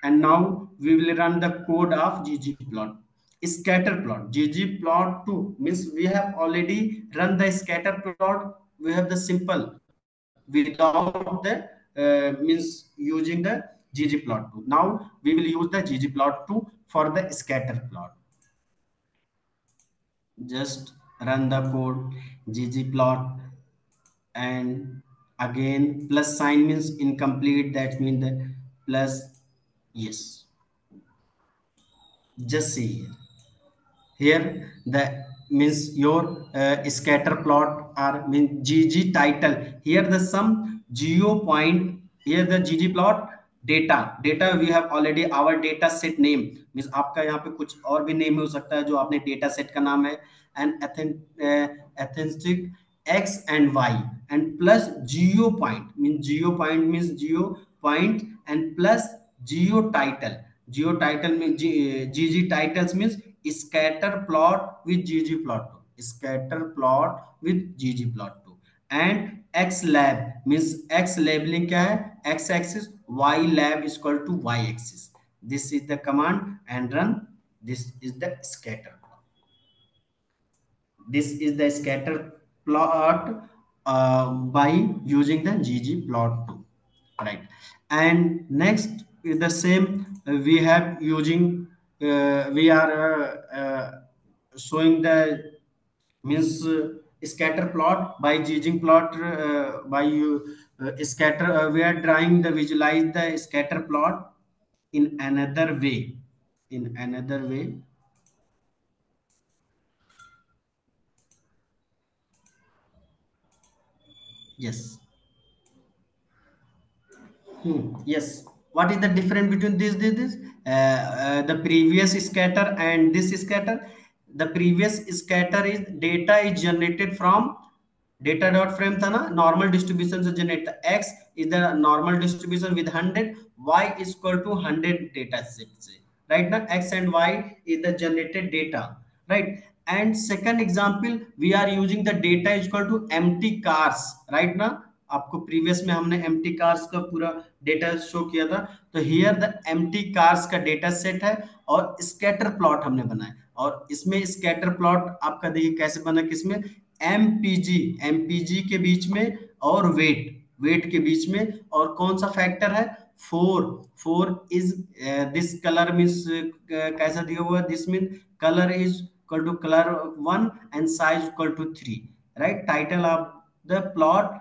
and now we will run the code of ggplot scatter plot। ggplot2 means we have already run the scatter plot, we have the simple without the means using the ggplot2। now we will use the ggplot2 for the scatter plot। just run the code ggplot, and again plus sign means incomplete, that means the plus yes। just see here the means your scatter plot are mean gg title, here the some geo point, here the gg plot data we have already our data set name, means आपका यहाँ पे कुछ और भी name हो सकता है जो आपने डेटा सेट का नाम है, and authentic x and y and plus geo point means geo point and plus geo title means gg titles means scatter plot with ggplot2, scatter plot with ggplot2, and x lab means x labeling क्या है, x axis, y lab is equal to y axis। this is the command and run। this is the scatter plot, this is the scatter plot by using the ggplot2, right। and next is the same, we have using we are showing the means scatter plot by using plot by scatter we are trying to visualize the scatter plot in another way, in another way। yes yes, what is the difference between this the previous scatter and this scatter? The previous scatter is data is generated from data dot frame था ना, normal distribution से generate, x is the normal distribution with 100, y is equal to 100 data sets, right ना, x and y is the generated data, right। and second example we are using the data is equal to empty cars, right ना। आपको previous में हमने empty cars का पूरा data show किया था, तो हियर द एम्प्टी कार्स का डेटा सेट है और स्कैटर प्लॉट हमने बनाया, और इसमें स्कैटर प्लॉट आपका देखिए कैसे बना, किसमें एमपीजी के बीच में और वेट के बीच में, और कौन सा फैक्टर है, for is this colour means कैसा दिया हुआ है, this mean colour is equal to colour 1 and size equal to 3, right. Title of the plot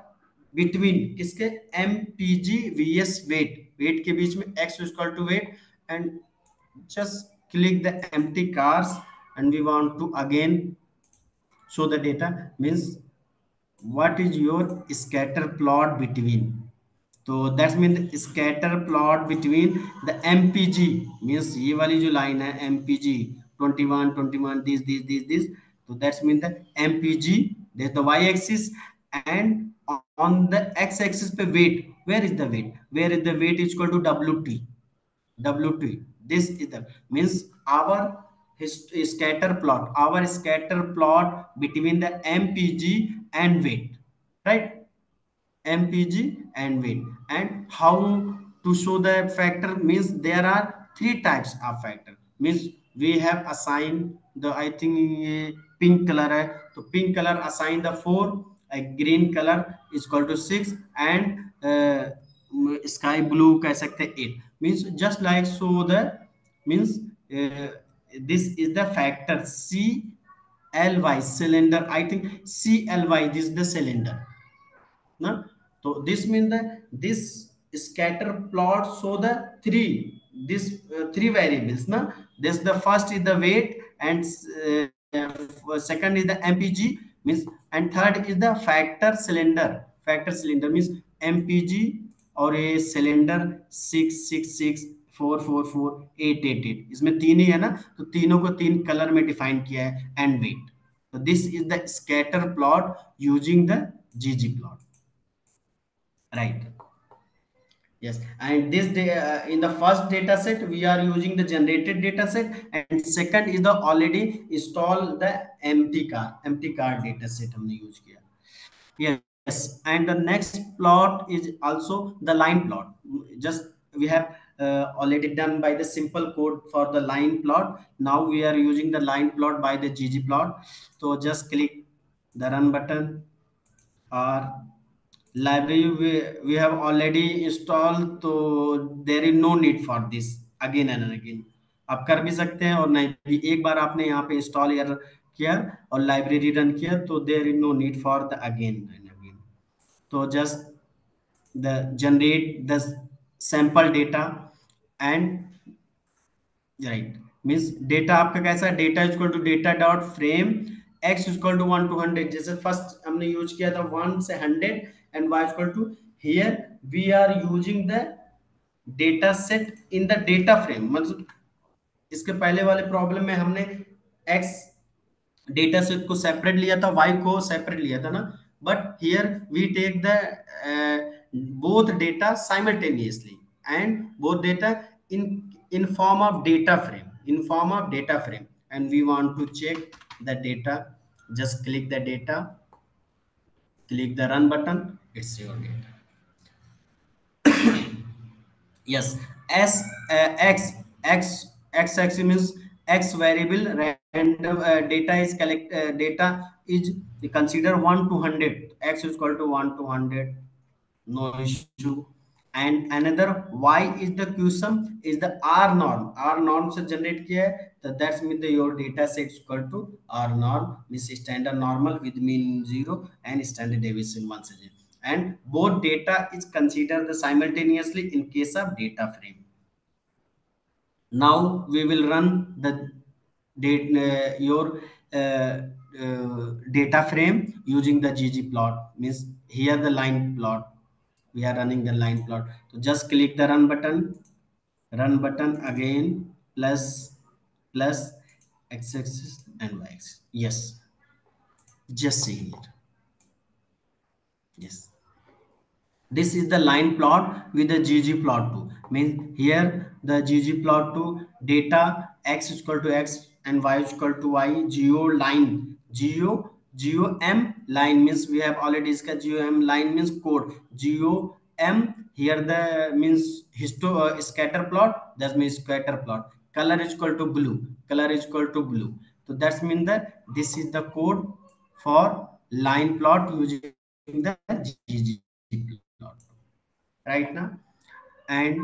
between किसके, एमपीजी वीएस वेट के बीच में x equal to weight, and just click the empty cars and we want to again show the data, means what is your scatter plot between. तो that's mean scatter plot between the MPG, means ये वाली जो line है MPG 21 this, तो that's mean the MPG, that the Y axis, and on the X axis पे weight, where is the weight, where is the weight is equal to wt, this is the means our scatter plot between the mpg and weight, right? mpg and weight. And how to show the factor, means there are three types of factor, means we have assigned the, I think ये pink color है, तो pink color assign the 4, a green color is equal to 6, and sky blue कह सकते हैं 8, means just like so the means uh, this is the factor CLY cylinder, I think CLY, this is the cylinder na. So this means that this scatter plot show the three variables na. This the first is the weight, and second is the mpg, means, and third is the factor cylinder means mpg और ये cylinder 666 444 888, इसमें तीन ही है ना, तो तीनों को तीन कलर में डिफाइन किया है, and weight. So this is the scatter plot using the GG plot, right? Yes, and this in the first data set we are using the generated data set, and second is the already installed the empty car data set हमने use किया. Yes, and the next plot is also the line plot. Just we have already done by the simple code for the line plot. Now we are using the line plot by the GG plot. So just click the run button, or library we have already installed, so there is no need for this again and again. आप कर भी सकते हैं, और नहीं भी एक बार आपने यहाँ पे इंस्टॉल किया और लाइब्रेरी रन किया, तो there is no need for the again and again. तो just the generate the sample data, and right, means data आपका कैसा, data equal to data dot frame x equal to 1 to 100, जैसे first हमने use किया था 1 से 100, and y equal to, here we are using the data set in the data frame. मतलब इसके पहले वाले प्रॉब्लम में हमने x डेटा सेट को सेपरेट लिया था, y को सेपरेट लिया था ना, but here we take the both data simultaneously, and both data in form of data frame, and we want to check the data. Just click the data, click the run button, it's your data. Yes, s x means x variable random data is data is consider 1 to 100, x is equal to 1 to 100, no issue. And another y is the qsum, is the r norm से generate किया है, तो that's mean the your data set equal to r norm, means standard normal with mean 0 and standard deviation 1 से, and both data is considered the simultaneously in case of data frame. Now we will run the your data frame using the GG plot, means here the line plot, we are running the line plot. So just click the run button again, plus x axis and y axis. Yes, just see here. Yes, this is the line plot with the GG plot 2, means here the GG plot 2 data x is equal to x and y is equal to y, geo line means we have already discussed, gom line means code, gom here the means scatter plot, that means scatter plot, color is equal to blue, so that's mean that this is the code for line plot using the GG plot right now. And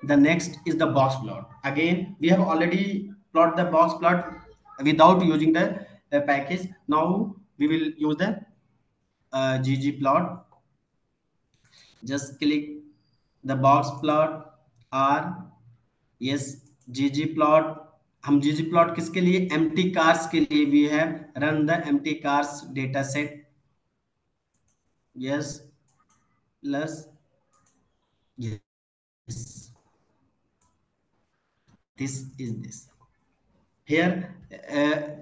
the next is the box plot. Again we have already plot the box plot without using the package. Now we will use the GG plot. Just click the box plot, or yes, GG plot, हम जीजी plot किसके लिए, empty cars के लिए we have run the empty cars data set. Yes plus yes, this is this. here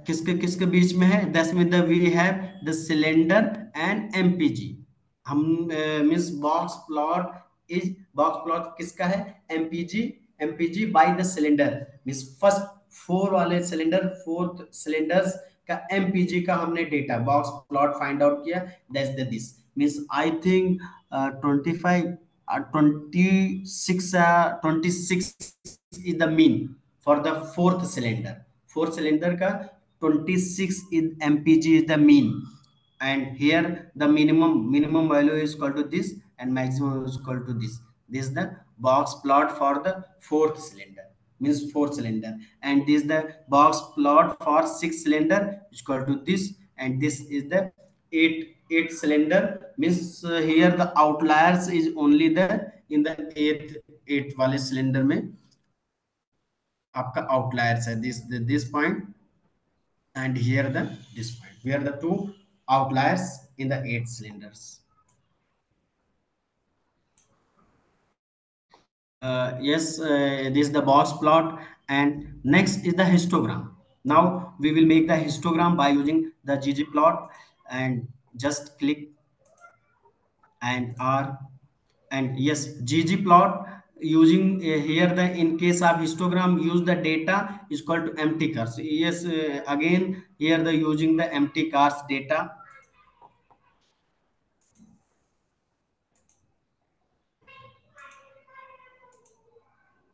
किसके किसके बीच में है, that's mean the we have the cylinder and MPG. हम मींस बॉक्स प्लॉट किसका है, MPG. MPG by the cylinder means first four वाले cylinder, fourth cylinders का एमपीजी का हमने data box plot find out किया. That's the this means I think 25 26 26 is the mean for the fourth cylinder. Fourth cylinder का 26 is mpg is the mean, and here the minimum value is equal to this and maximum is equal to this. This is the box plot for the fourth cylinder, means fourth cylinder, and this is the box plot for sixth cylinder is equal to this, and this is the eight cylinder. Means here the outliers is only the in the eighth वाले cylinder में आपका outliers है this point, and here the this point. We are the two outliers in the eight cylinders. Yes, this is the box plot, and next is the histogram. Now we will make the histogram by using the ggplot, and just click and R, and yes, ggplot using here the in case of histogram use the data is equal to empty cars. Yes, again here the using the empty cars data.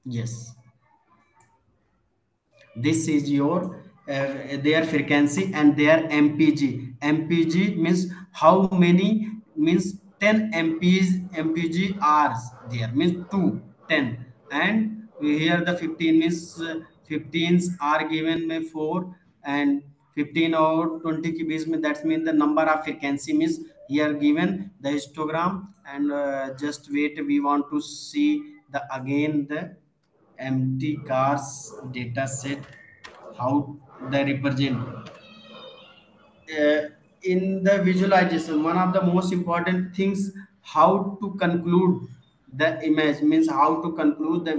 Yes, this is your their frequency and their mpg. Mpg means how many, means 10 mpg hours there, means 2 10, and here the 15 means 15s are given में 4, and 15 और 20 के बीच में, that's mean the number of frequency means here given the histogram. And just wait, we want to see the again the empty cars data set, how they represent uh, in the visualization. One of the most important things, how to conclude the image, means how to conclude the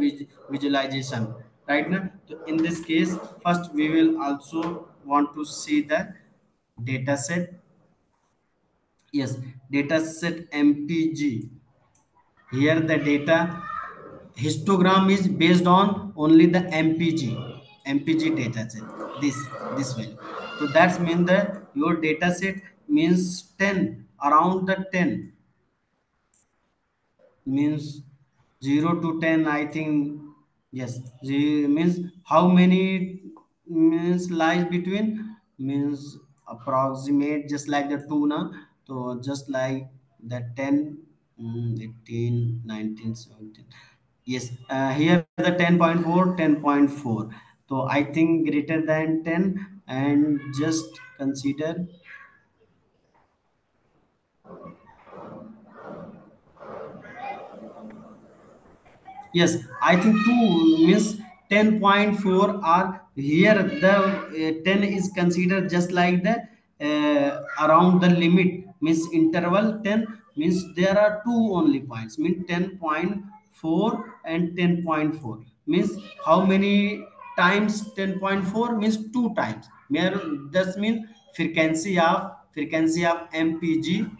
visualization, right now. So in this case, first we will also want to see the data set. Yes, data set mpg. Here the data histogram is based on only the mpg data set, this value. So that's mean that your data set means 10, around the 10, means 0 to 10 I think. Yes, means how many, means lies between, means approximate just like the 2 na. So just like the 10, 18 19 17. Yes, here the 10.4 10.4. So I think greater than 10, and just consider. Yes, I think 2 means 10.4 are here. The 10 is considered just like the around the limit, means interval 10, means there are two only points, means 10.4 and 10.4, means how many times 10.4, means two times. That means frequency of mpg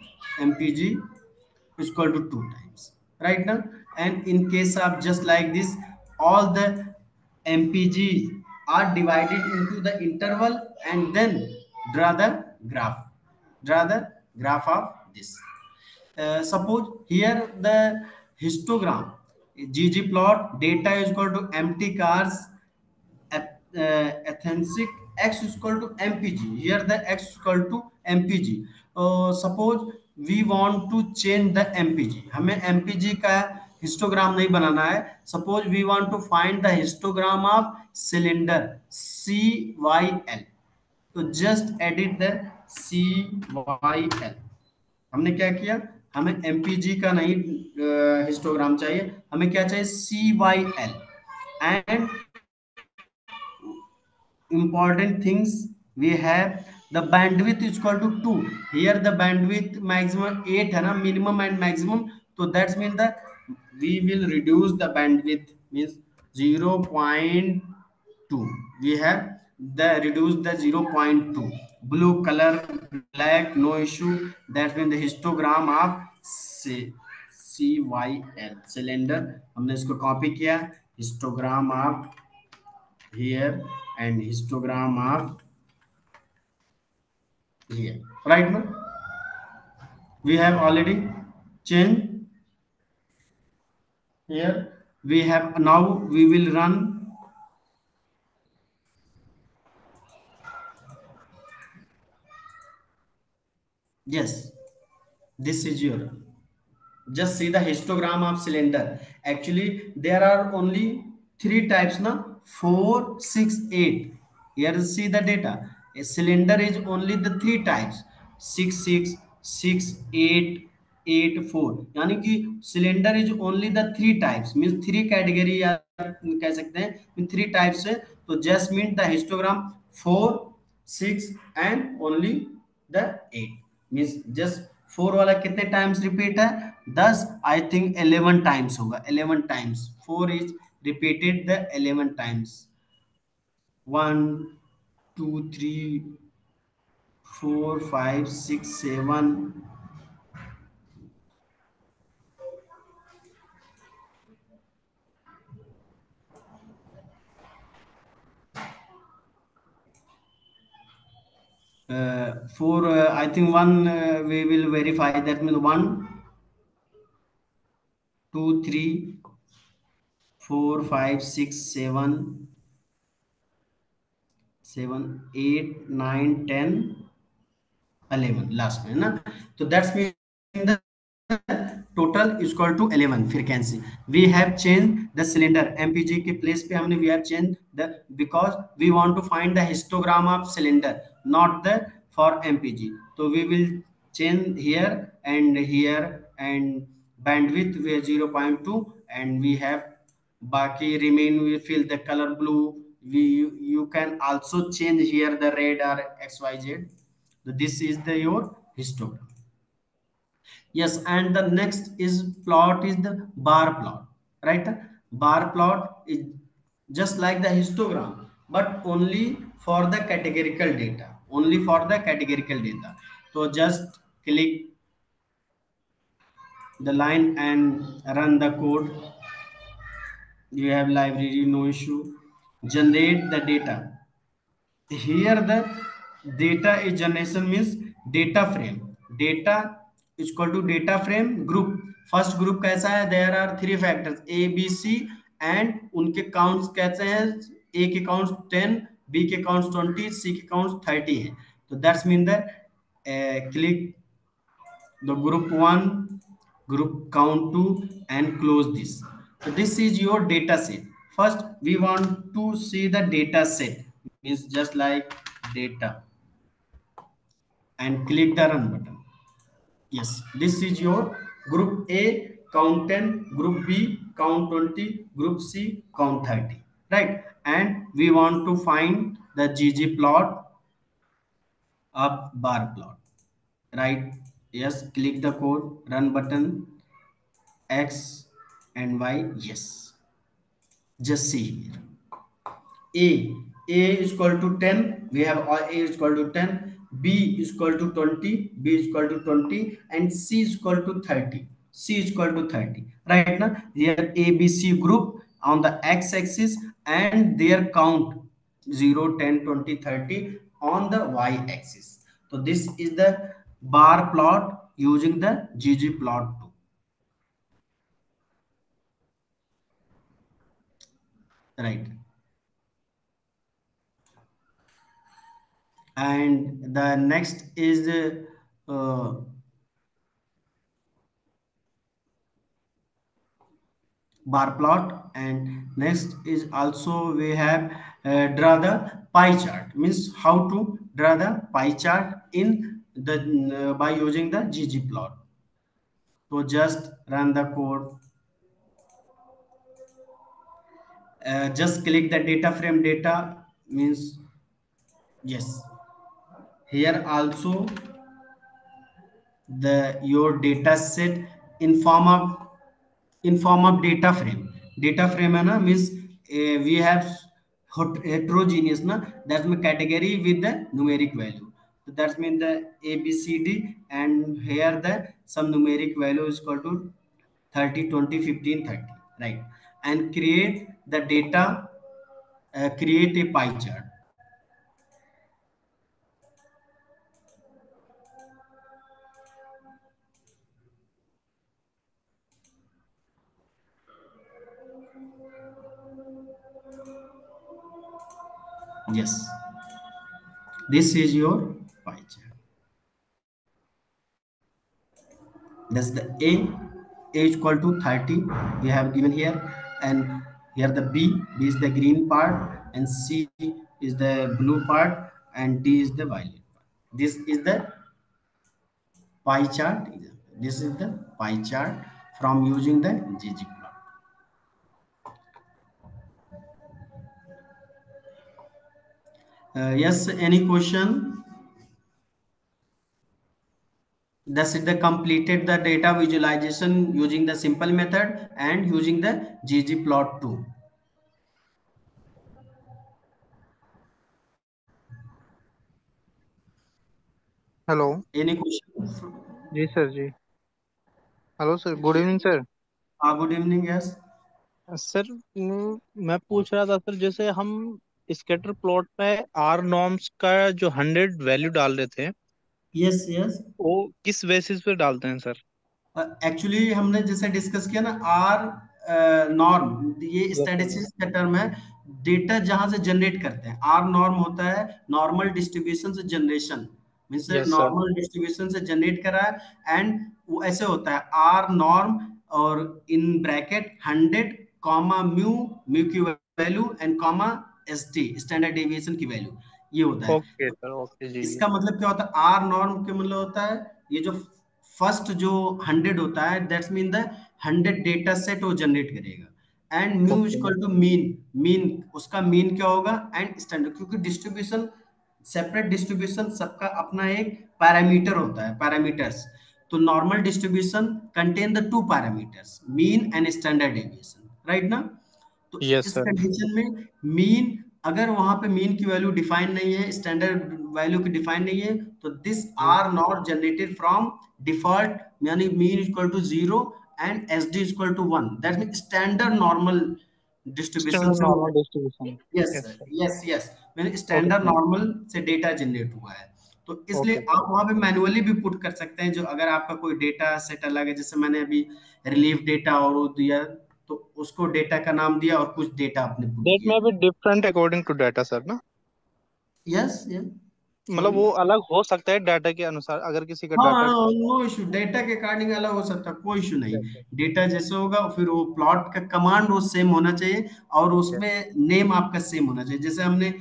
is equal to two times, right now. And in case of just like this, all the mpg are divided into the interval, and then draw the graph draw the graph of this. Suppose here the histogram ggplot data is equal to empty cars authentic x is equal to mpg. Here the x is equal to mpg. Suppose we want to change the mpg, हमें mpg का histogram नहीं बनाना है. Suppose we want to find the histogram of cylinder CYL. तो just edit the CYL. हमने क्या किया, हमें mpg का नहीं हिस्टोग्राम चाहिए, हमें क्या चाहिए CYL. And important things we have. The bandwidth is equal to 2. Here the bandwidth maximum 8 है ना, minimum and maximum. So that's mean that we will reduce the bandwidth means 0.2. We have the reduce the 0.2. Blue color, black, no issue. That means the histogram of CYL cylinder. हमने इसको copy किया, histogram of here and histogram of here, right? No, we have already changed here. We have now we will run. Yes, this is your, just see the histogram of cylinder. Actually there are only three types na, 4, 6, 8. Here see the data. A cylinder is only the three types, 6, 6, 6, 8, 8, 4. यानी कि cylinder is only the three types, means three category या कह सकते हैं three types है. तो just mean the histogram 4, 6 and only the 8 means just 4 वाला कितने टाइम्स रिपीट है, 10. आई थिंक 11 टाइम्स होगा, 11 times 4 is repeated the 11 times. 1 2 3 4 5 6 7. For I think one we will verify, that means 1 2 3 4 5 6 7 7 8 9 10 11 last में है ना. तो that's mean the total is equal to 11 frequency. We have change the cylinder, MPG के place पे हमने we have change the, because we want to find the histogram of cylinder, not the for MPG. तो we will change here and bandwidth we have 0.2 and we have baki remain, we fill the color blue. We you can also change here the red or xyz. So this is the your histogram. Yes, and the next is plot is the bar plot, right? Bar plot is just like the histogram, but only for the categorical data. Only for the categorical data. So just click the line and run the code. You have library, no issue. Generate the data. Here the data is generation means data frame. Data is equal to data frame group. First group कैसा है, there are three factors A B C and उनके counts कैसे हैं, A के counts 10, B के counts 20, C के counts 30 है. तो that's mean the click the group 1, group count 2 and close this. So this is your data set. First we want to see the data set, means just like data and click the run button. Yes, this is your group A count 10, group B count 20, group C count 30, right? And we want to find the gg plot of bar plot, right? Yes, click the code, run button, x and y. Yes, just see here. A is equal to 10, we have a is equal to 10, b is equal to 20, b is equal to 20 and c is equal to 30, c is equal to 30, right? Now here a b c group on the x axis and their count 0 10 20 30 on the y axis. So this is the bar plot using the ggplot2, right? And the next is bar plot, and next is also we have draw the pie chart, means how to draw the pie chart in the by using the ggplot. So just run the code, just click the data frame data, means Yes, here also the your data set in form of data frame. Data frame है ना, means we have heterogeneous ना, that's my category with the numeric value. So that's mean the a b c d, and here the some numeric value is equal to 30 20 15 30, right? And create the data, create a pie chart. Yes, this is your pie chart. That's the a is equal to 30 we have given here, and here the b is the green part, and c is the blue part, and d is the violet part. This is the pie chart. This is the pie chart from using the ggplot. Yes, any question? Thus it the completed the data visualization using the simple method and using the ggplot too. Hello Any question? जी sir जी hello sir good evening sir Good evening. Yes. Sir मैं पूछ रहा था sir, जैसे हम scatter plot पे R norms का जो 100 वैल्यू डाल रहे थे, Yes. Yes. वो किस बेसिस पे डालते हैं सर? एक्चुअली हमने जैसे डिस्कस किया ना, आर नॉर्म, ये यस सर। स्टैटिस्टिक्स का टर्म है। डेटा जहां से जनरेट करते हैं, आर नॉर्म होता है नॉर्मल डिस्ट्रीब्यूशन से generation, means yes sir. Normal distribution से जनरेट करा है। एंड वो ऐसे होता है आर नॉर्म, और इन ब्रैकेट 100 म्यू, म्यू की value, and comma S T standard deviation की वैल्यू, ये होता है। ओके तो सर, ओके जी। इसका मतलब क्या होता है, आर नॉर्म के मतलब होता है ये जो फर्स्ट जो 100 होता है, that's mean the 100 data set वो जनरेट करेगा। And mu okay equal to mean, mean उसका मीन क्या होगा, एंड स्टैंडर्ड, क्योंकि डिस्ट्रीब्यूशन सेपरेट डिस्ट्रीब्यूशन सबका अपना एक पैरामीटर होता है, पैरामीटर्स। तो normal distribution contain the two parameters, mean and standard deviation, right ना? तो यस इस सर। कंडीशन में मीन, अगर वहां पे मीन की वैल्यू डिफाइन नहीं है, स्टैंडर्ड वैल्यू की डिफाइन नहीं है, तो this are not generated from default, यानी mean equal to 0 and S D equal to 1, that mean standard normal distribution standard से वो। Normal distribution. Yes yes sir, sir. Yes yes, मैंने okay standard sir. Normal से data generate हुआ है। तो इसलिए okay आप सर। वहां पे मैन्युअली भी पुट कर सकते हैं, जो अगर आपका कोई डेटा सेट अलग है, जैसे मैंने अभी रिलीफ डेटा और वो दिया, तो उसको डेटा का नाम दिया और कुछ डेटा आपने पुट डेट किया। में भी different according to data sir ना? यस यस, मतलब सॉरी। वो अलग हो सकता है डाटा के अनुसार, अगर किसी का डाटा। हाँ, नो इशू, डेटा के अकॉर्डिंग अलग हो सकता है, कोई इशू नहीं। Yes sir. डेटा जैसे होगा फिर वो प्लॉट का कमांड वो सेम होना चाहिए, और उसमें नेम आपका सेम होना चाहिए। जैसे हमने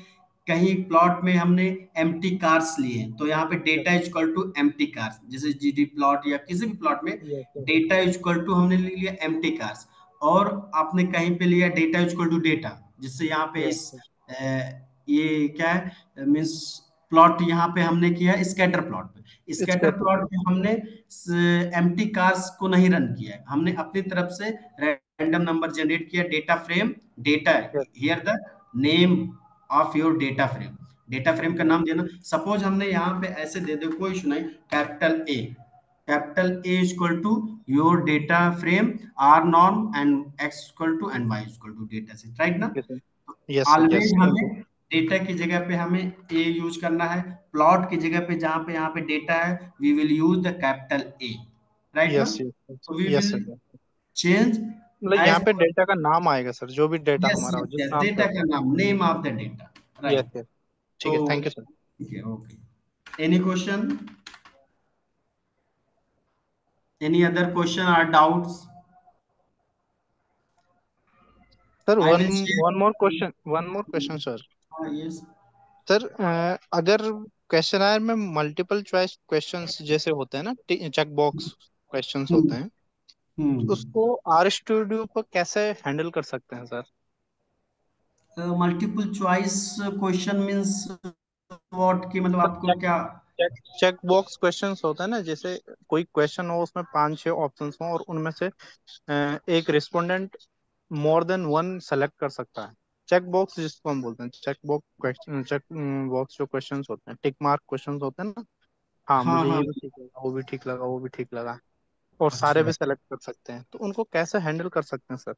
कहीं प्लॉट में हमने एम्प्टी कार्स लिए हैं, तो यहाँ पे yes data equal to empty cars, जैसे जीडी प्लॉट या किसी भी प्लॉट में यस डेटा इक्वल टू हमने ले लिया एम्प्टी कार्स। और आपने कहीं पे लिया डेटा इक्वल टू डेटा, जिससे यहाँ पे यस इस सर। ये क्या है, मीन्स प्लॉट यहाँ पे हमने किया स्कैटर प्लॉट पे। इट्स स्कैटर प्लॉट में हमने एम्प्टी कार्स को नहीं रन किया है, हमने अपनी तरफ से रैंडम नंबर जनरेट किया, data frame, data, yes here the name of your data frame, data frame का नाम देना। सपोज हमने यहाँ पे ऐसे दे दो, कोई इशू नहीं, capital A, capital A equal to your data frame R norm, and X equal to and Y equal to data set, right ना? Sir. Yes sir. Always yes, thank you. हमें data की जगह पे हमें ए use करना है, plot की जगह पे जहां पे यहाँ पे डेटा है we will use the capital A, right ना? यस यस तो we yes will sir. Change मतलब यहाँ एज, पे डेटा का नाम आएगा सर, जो भी डेटा यस हमारा हो यस जिस यस, नाम से डेटा होगा। का नाम, name of the data, yes right? Yes. तो ठीक है, थैंक यू सर। ठीक है, okay. Any question, any other question और doubts? Sir I one will share. One more question sir. हाँ, यस। सर अगर क्वेश्चनर में मल्टीपल चॉइस क्वेश्चंस जैसे होते हैं ना, चेक बॉक्स क्वेश्चंस होते हम्म हैं, तो हम्म। उसको आर स्टूडियो पर कैसे हैंडल कर सकते हैं sir? Multiple choice question means what की मतलब आपको चेक क्या? चेक बॉक्स क्वेश्चंस होता है ना, जैसे कोई क्वेश्चन हो उसमें 5-6 ऑप्शंस हो और उनमें से एक respondent more than one select कर सकता है। चेक बॉक्स जिसको हम बोलते हैं, check box question, check box जो क्वेश्चंस होते हैं, टिक मार्क क्वेश्चंस होते हैं ना। हाँ, हाँ मुझे हाँ। ये भी ठीक लगा, वो भी ठीक लगा, वो भी ठीक लगा, और सारे अच्छा, भी सेलेक्ट कर सकते हैं। तो उनको कैसे हैंडल कर सकते हैं सर?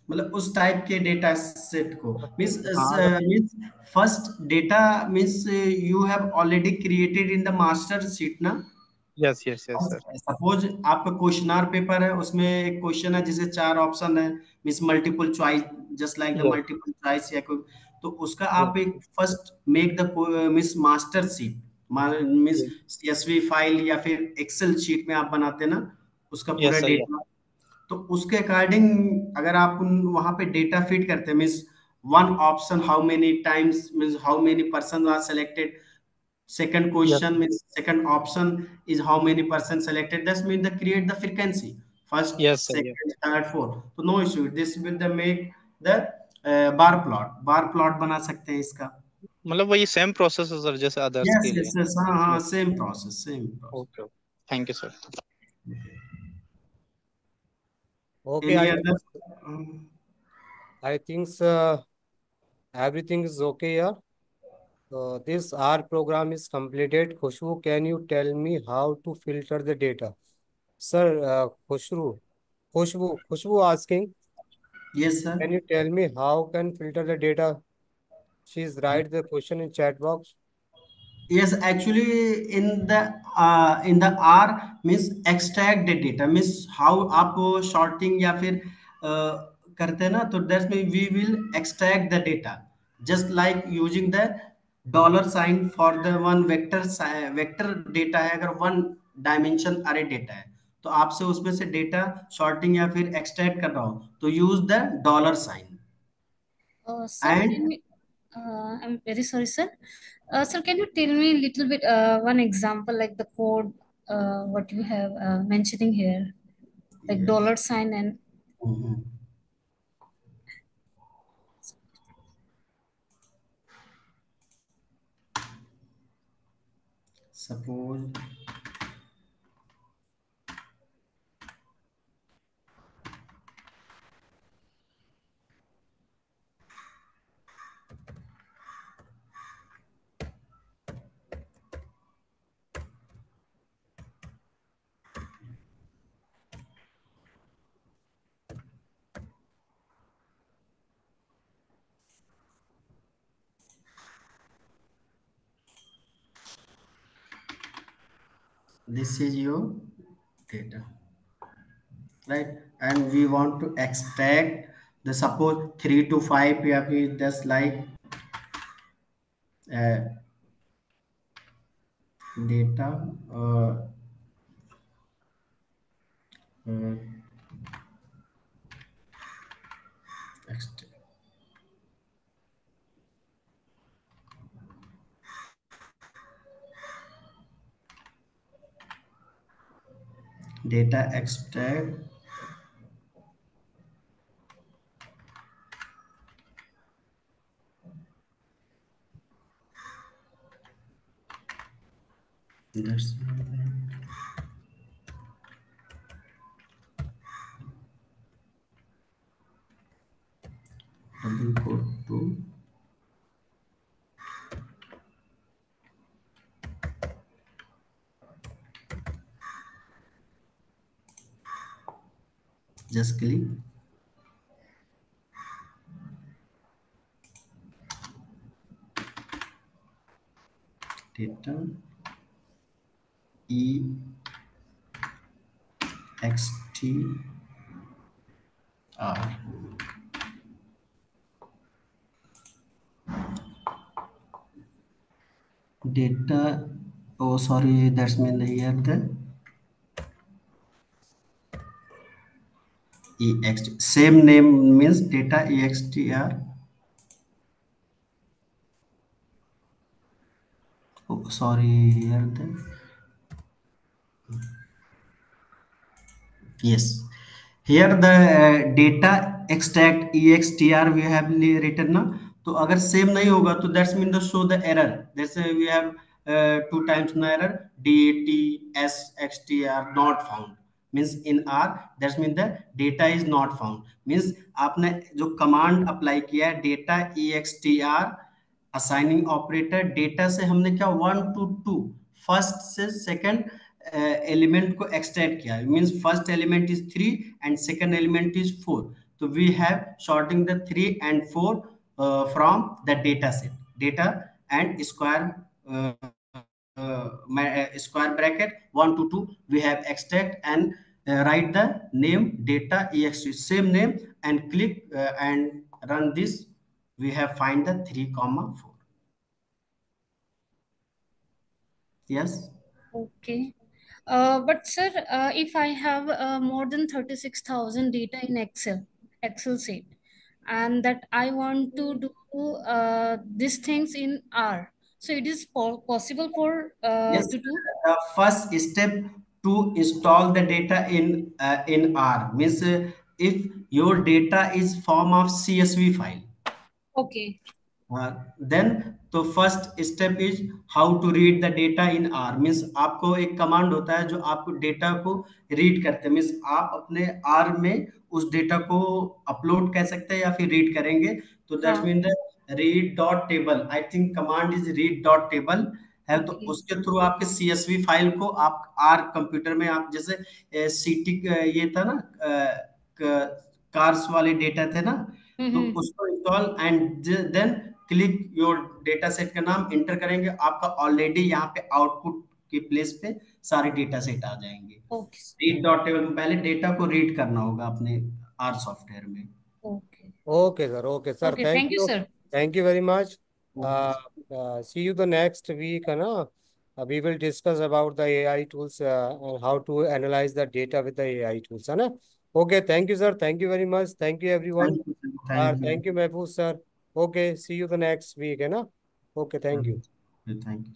मतलब उस टाइप के डेटा सेट को मीन्स हाँ, अगर means first data means you have already created in the master sheet ना। Yes yes yes sir. Suppose आपका क्वेश्चनार पेपर है, उसमें एक क्वेश्चन है जिसे 4 ऑप्शन है, means multiple choice, just like the yes multiple choice या कोई, तो उसका यस आप एक first make the means master sheet, means CSV file या फिर एक्सेल शीट में आप बनाते हैं ना उसका पूरा यस सर। Yes data. तो उसके अकॉर्डिंग अगर आप वहां पे डेटा फिट करते हैं, means one option how many times means how many person are selected, second yes question means second option is how many person selected, that means the create the frequency first yes sir. Yes, second third fourth, so no issue, this will the make the bar plot बना सकते हैं इसका। मतलब वही same process है sir जैसे others yes के लिए। यस यस, हाँ हाँ, yes. Same process same process. Okay okay, thank you sir. Okay, any I other? think I think everything is okay here. This R program is completed. Khushbu, can you tell me how to filter the data? Sir, Khushbu asking, yes sir. can you tell me how can filter the data? She's write the question in chat box. Yes, actually in the R means extract the data means how आप sorting या फिर करते हैं ना, तो that's mean we will extract the data just like using the dollar sign for the one vector data है, अगर one dimension अरे डेटा है तो आपसे उसमें से डेटा सॉर्टिंग या फिर एक्सट्रैक्ट कर रहा हो तो use the dollar sign Sir, and can we, I'm very sorry, sir. Sir, can you tell me a little bit, one example, like the code, what you have mentioning here, like yes. dollar sign and suppose this is your data, right? And we want to extract the suppose 3 to 5 या फिर 10 like uh, data uh, ext- data extract that's double quote to just click data extr data, oh sorry, that's mean here the ext, same name means data extr, oh sorry, here the yes, here the data extract extr we have written now, तो अगर same नहीं होगा तो that's mean the show the error, जैसे we have two times no error, DATSXTR not found, means in R that's mean the data is not found, means आपने जो command apply किया है data EXTR assigning operator, data से हमने क्या 1 to 2 first से second element को extract किया, means first element is 3 and second element is 4, तो we have sorting the 3 and 4 from the data set, data and square bracket 1 to 2 we have extract and write the name data ext same name and click and run this, we have find the 3, 4. Yes. Okay. But sir, if I have more than 36,000 data in Excel sheet, and that I want to do these things in R, so it is possible for Yes, to do. the first step to install the data in R means if your data is form of CSV file, Okay. Then तो first step is how to read the data in R, means आपको एक command होता है जो आपको data को read करते हैं, मीन्स आप अपने आर में उस डेटा को अपलोड कर सकते हैं या फिर रीड करेंगे, तो दैट्स हाँ. Mean the read dot table, I think command is read dot table है, तो Okay. उसके थ्रू आपके CSV फाइल को आप आर कंप्यूटर में आप जैसे सीटी ये था ना कार्स वाले डेटा थे ना, तो Mm-hmm. उसको install and then click your data set का नाम एंटर करेंगे, आपका ऑलरेडी यहाँ पे आउटपुट के प्लेस पे सारे डेटा सेट आ जाएंगे। Okay. रीड डॉट टेबल में पहले डेटा को रीड करना होगा अपने आर सॉफ्टवेयर में। Okay. Okay, sir. Okay, sir. Okay. Thank Thank you, you. sir. Thank you very much. Okay See you the next week, है ना? We will discuss about the AI tools and how to analyze the data with the AI tools, है ना? Okay, thank you, sir. Thank you very much. Thank you, everyone. Thank you thank Thank you, Mahfooz, sir. Okay, see you the next week, है ना? Okay, thank you. You thank you.